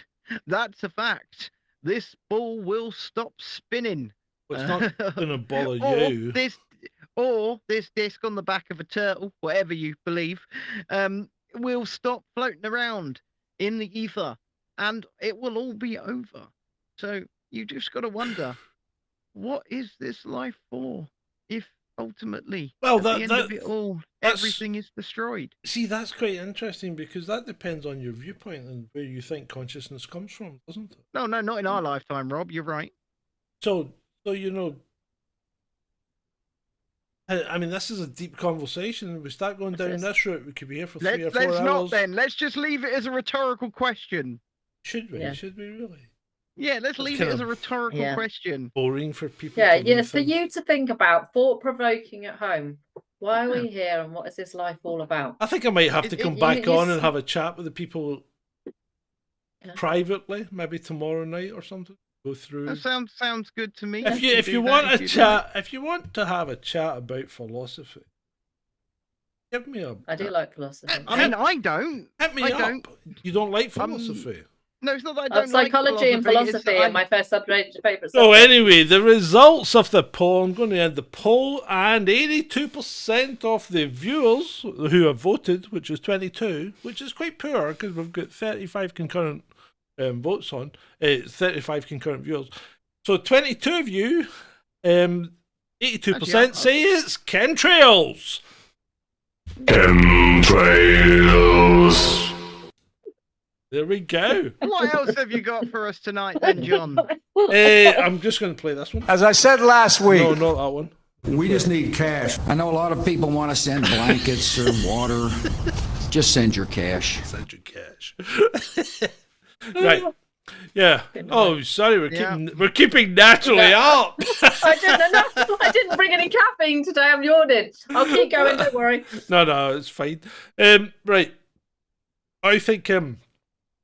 Speaker 5: That's a fact. This ball will stop spinning.
Speaker 4: Well, it's not going to bother you.
Speaker 5: Or this disc on the back of a turtle, whatever you believe, will stop floating around in the ether, and it will all be over. So you just got to wonder, what is this life for? If ultimately, at the end of it all, everything is destroyed.
Speaker 4: See, that's quite interesting because that depends on your viewpoint and where you think consciousness comes from, doesn't it?
Speaker 5: No, not in our lifetime, Rob. You're right.
Speaker 4: So you know, I mean, this is a deep conversation. We start going down this route, we could be here for 3 or 4 hours.
Speaker 5: Let's not then. Let's just leave it as a rhetorical question.
Speaker 4: Should we?
Speaker 6: Yeah.
Speaker 4: Should we really?
Speaker 5: Yeah, let's leave it as a rhetorical question.
Speaker 4: Boring for people.
Speaker 6: Yeah, for you to think about, thought-provoking at home. Why are we here, and what is this life all about?
Speaker 4: I think I might have to come back on and have a chat with the people privately, maybe tomorrow night or something. Go through.
Speaker 5: That sounds good to me.
Speaker 4: If you want a chat, if you want to have a chat about philosophy, give me a.
Speaker 6: I do like philosophy.
Speaker 5: I mean, I don't.
Speaker 4: Hit me up. You don't like philosophy?
Speaker 5: No, it's not that I don't
Speaker 6: psychology
Speaker 5: like
Speaker 6: and philosophy are my first favourite subjects.
Speaker 4: So anyway, the results of the poll, I'm going to end the poll, and 82% of the viewers who have voted, which is 22, which is quite poor because we've got 35 concurrent votes on, 35 concurrent viewers. So 22 of you, 82% say it's chemtrails.
Speaker 2: Chemtrails.
Speaker 4: There we go.
Speaker 5: What else have you got for us tonight then, John?
Speaker 4: I'm just going to play this one.
Speaker 8: As I said last week,
Speaker 4: No, not that one.
Speaker 8: we just need cash. I know a lot of people want to send blankets or water. Just send your cash.
Speaker 4: Send your cash. Right. Yeah. Oh, sorry. We're keeping Natalie up.
Speaker 6: I didn't bring any caffeine today. I'm yawning. I'll keep going. Don't worry.
Speaker 4: No, it's fine. Right. I think.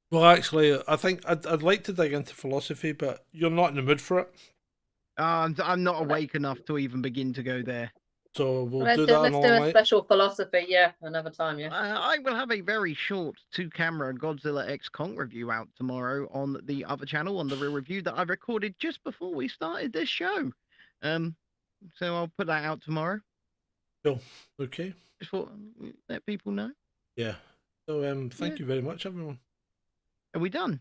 Speaker 4: Well, actually, I think I'd like to dig into philosophy, but you're not in the mood for it.
Speaker 5: I'm not awake enough to even begin to go there.
Speaker 4: So
Speaker 6: Let's do a special philosophy, another time,
Speaker 5: I will have a very short 2-camera Godzilla X Kong review out tomorrow on the other channel, on the Real Review that I recorded just before we started this show. So I'll put that out tomorrow.
Speaker 4: Cool. Okay.
Speaker 5: Just for let people know.
Speaker 4: Yeah. So thank you very much, everyone.
Speaker 5: Are we done?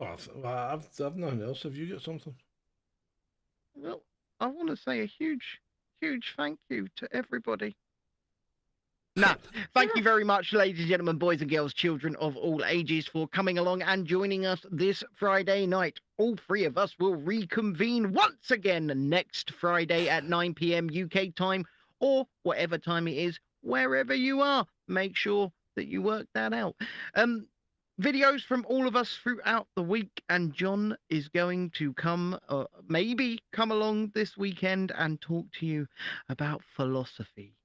Speaker 4: Well, I've nothing else. Have you got something?
Speaker 5: Well, I want to say a huge thank you to everybody. Thank you very much, ladies and gentlemen, boys and girls, children of all ages, for coming along and joining us this Friday night. All 3 of us will reconvene once again next Friday at 9 p.m. UK time, or whatever time it is, wherever you are. Make sure that you work that out. Videos from all of us throughout the week, and John is going to maybe come along this weekend and talk to you about philosophy.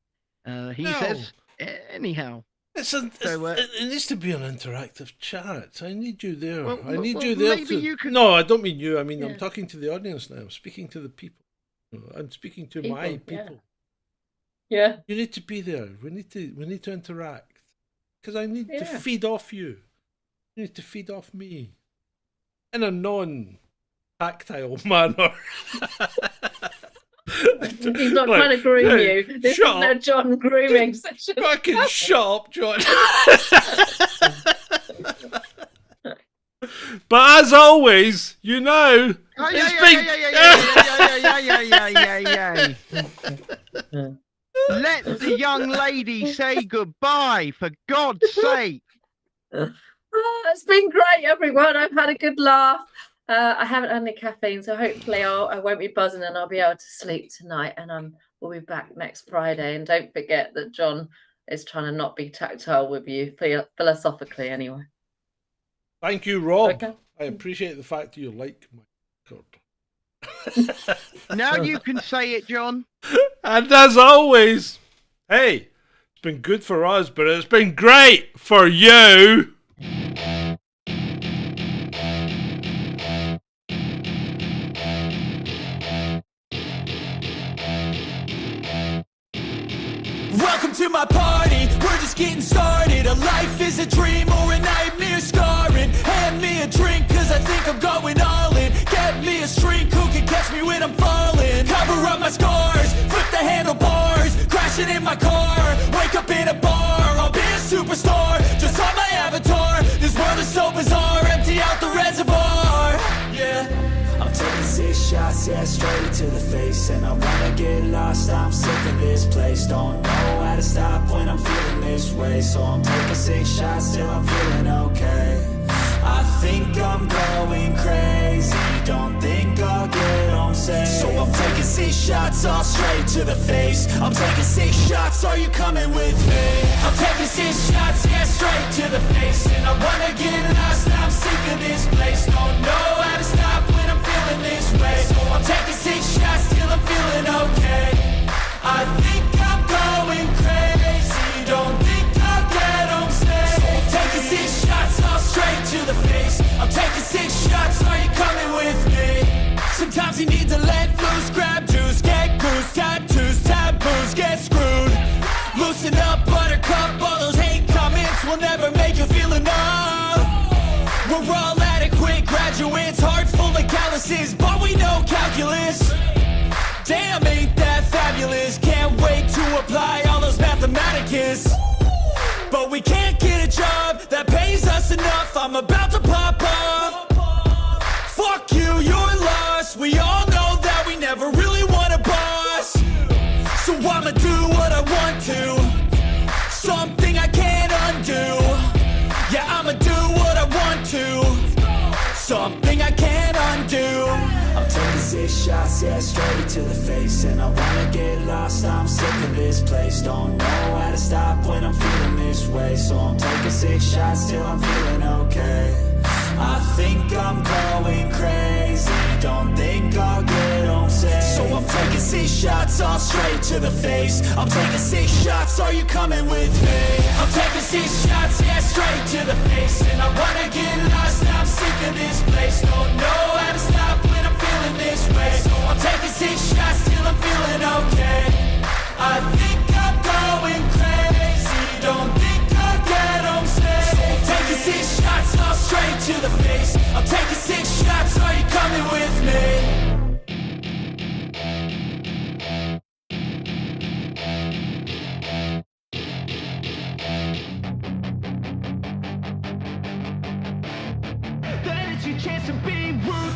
Speaker 5: He says, anyhow.
Speaker 4: It needs to be an interactive chat. I need you there.
Speaker 5: Well,
Speaker 4: I need you there.
Speaker 5: Maybe you can...
Speaker 4: No, I don't mean you. I mean, I'm talking to the audience now. I'm speaking to the people. I'm speaking to my people.
Speaker 6: Yeah.
Speaker 4: You need to be there. We need to interact. Because I need to feed off you. You need to feed off me in a non-tactile manner.
Speaker 6: He's not trying to groom you. This isn't a John grooming session.
Speaker 4: Fucking shut up, John. But as always, you know,
Speaker 5: let the young lady say goodbye, for God's sake.
Speaker 6: It's been great, everyone. I've had a good laugh. I haven't had any caffeine, so hopefully I won't be buzzing and I'll be able to sleep tonight. And we'll be back next Friday. And don't forget that John is trying to not be tactile with you, philosophically anyway.
Speaker 4: Thank you, Rob.
Speaker 6: Okay.
Speaker 4: I appreciate the fact that you like my
Speaker 5: Now you can say it, John.
Speaker 4: And as always, hey, been good for us, but it's been great for you.
Speaker 1: Welcome to my party, we're just getting started. A life is a dream or a nightmare scarring. Hand me a drink cause I think I'm going all in. Get me a shrink who can catch me when I'm falling. Cover up my scars, flip the handlebars. Crashing in my car, wake up in a bar. I'll be a superstar, just on my avatar. This world is so bizarre, empty out the reservoir. Yeah, I'm taking 6 shots, yeah, straight to the face. And I wanna get lost, I'm sick of this place. Don't know how to stop when I'm feeling this way. So I'm taking 6 shots till I'm feeling okay. I think I'm going crazy, don't think I'll get home safe. So I'm taking 6 shots, all straight to the face. I'm taking 6 shots, are you coming with me? I'm taking 6 shots, yeah, straight to the face. And I wanna get lost, I'm sick of this place. Don't know how to stop when I'm feeling this way. So I'm taking 6 shots till I'm feeling okay. I think I'm going crazy, don't think I'll get home safe. So I'm taking 6 shots, all straight to the face. I'm taking 6 shots, are you coming with me? Sometimes you need to let loose, grab juice, get goose, tattoos, taboos, get screwed. Loosen up, buttercup, all those hate comments will never make you feel enough. We're all adequate graduates, heart full of calluses, but we know calculus. Damn, ain't that fabulous? Can't wait to apply all those mathematicus. But we can't get a job that pays us enough. I'm about to pop off. Fuck you, you're lost. We all know that we never really want a boss. So I'ma do what I want to, something I can't undo. Yeah, I'ma do what I want to, something I can't undo. I'm taking 6 shots, yeah, straight to the face. And I wanna get lost, I'm sick of this place. Don't know how to stop when I'm feeling this way. So I'm taking 6 shots till I'm feeling okay. I think I'm going crazy, don't think I'll get home safe. So I'm taking 6 shots, all straight to the face. I'm taking 6 shots, are you coming with me? I'm taking 6 shots, yeah, straight to the face. And I wanna get lost, I'm sick of this place. Don't know how to stop when I'm feeling this way. So I'm taking 6 shots till I'm feeling okay. I think I'm going crazy, don't think I'll get home safe. So I'm taking 6 shots, all straight to the face. I'm taking 6 shots, are you coming with me?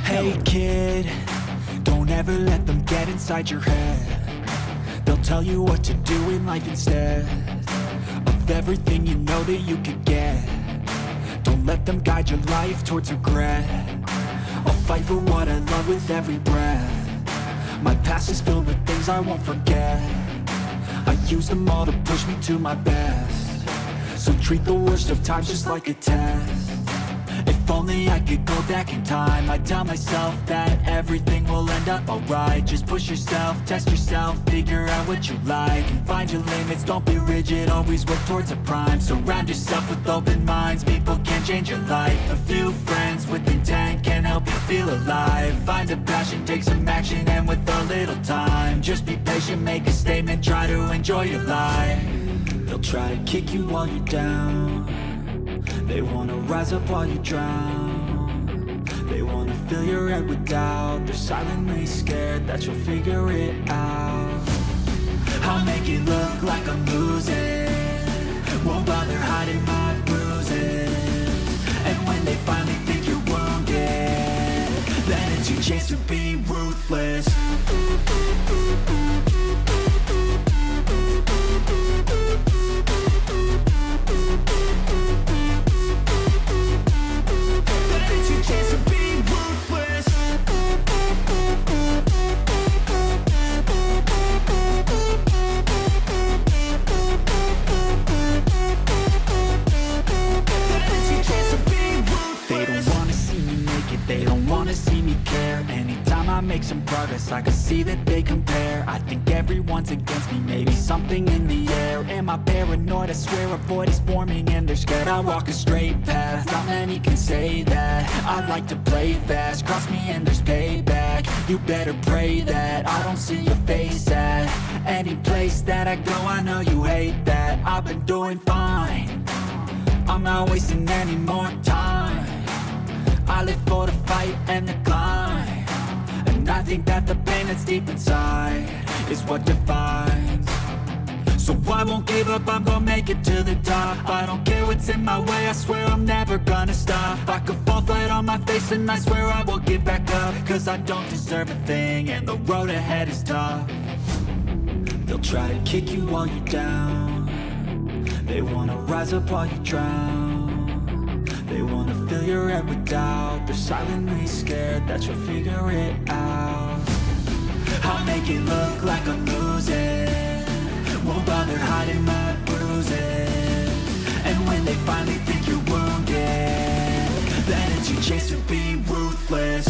Speaker 1: Hey kid, don't ever let them get inside your head. They'll tell you what to do in life instead of everything you know that you could get. Don't let them guide your life towards regret. I'll fight for what I love with every breath. My past is filled with things I won't forget. I use them all to push me to my best. So treat the worst of times just like a test. If only I could go back in time, I'd tell myself that everything will end up alright. Just push yourself, test yourself, figure out what you like, and find your limits, don't be rigid, always work towards a prime. Surround yourself with open minds, people can change your life. A few friends with intent can help you feel alive. Find a passion, take some action, and with a little time, just be patient, make a statement, try to enjoy your life. They'll try to kick you while you're down. They wanna rise up while you drown. They wanna fill your head with doubt. They're silently scared that you'll figure it out. I'll make it look like I'm losing, won't bother hiding my bruises. And when they finally think you're wounded, then it's your chance to be ruthless. They don't wanna see me care. Anytime I make some progress, I can see that they compare. I think everyone's against me, maybe something in the air. Am I paranoid? I swear a void is forming and they're scared. I walk a straight path, not many can say that. I like to play fast, cross me and there's payback. You better pray that I don't see your face at any place that I go. I know you hate that. I've been doing fine, I'm not wasting any more time. I live for the fight and the climb, and I think that the pain that's deep inside is what defines. So I won't give up, I'm gonna make it to the top. I don't care what's in my way, I swear I'm never gonna stop. I could fall flat on my face and I swear I will get back up, cause I don't deserve a thing and the road ahead is tough. They'll try to kick you while you're down, they wanna rise up while you drown. They wanna fill your head with doubt, they're silently scared that you'll figure it out. I'll make it look like I'm losing, won't bother hiding my bruises. And when they finally think you're wounded, then it's your chance to be ruthless.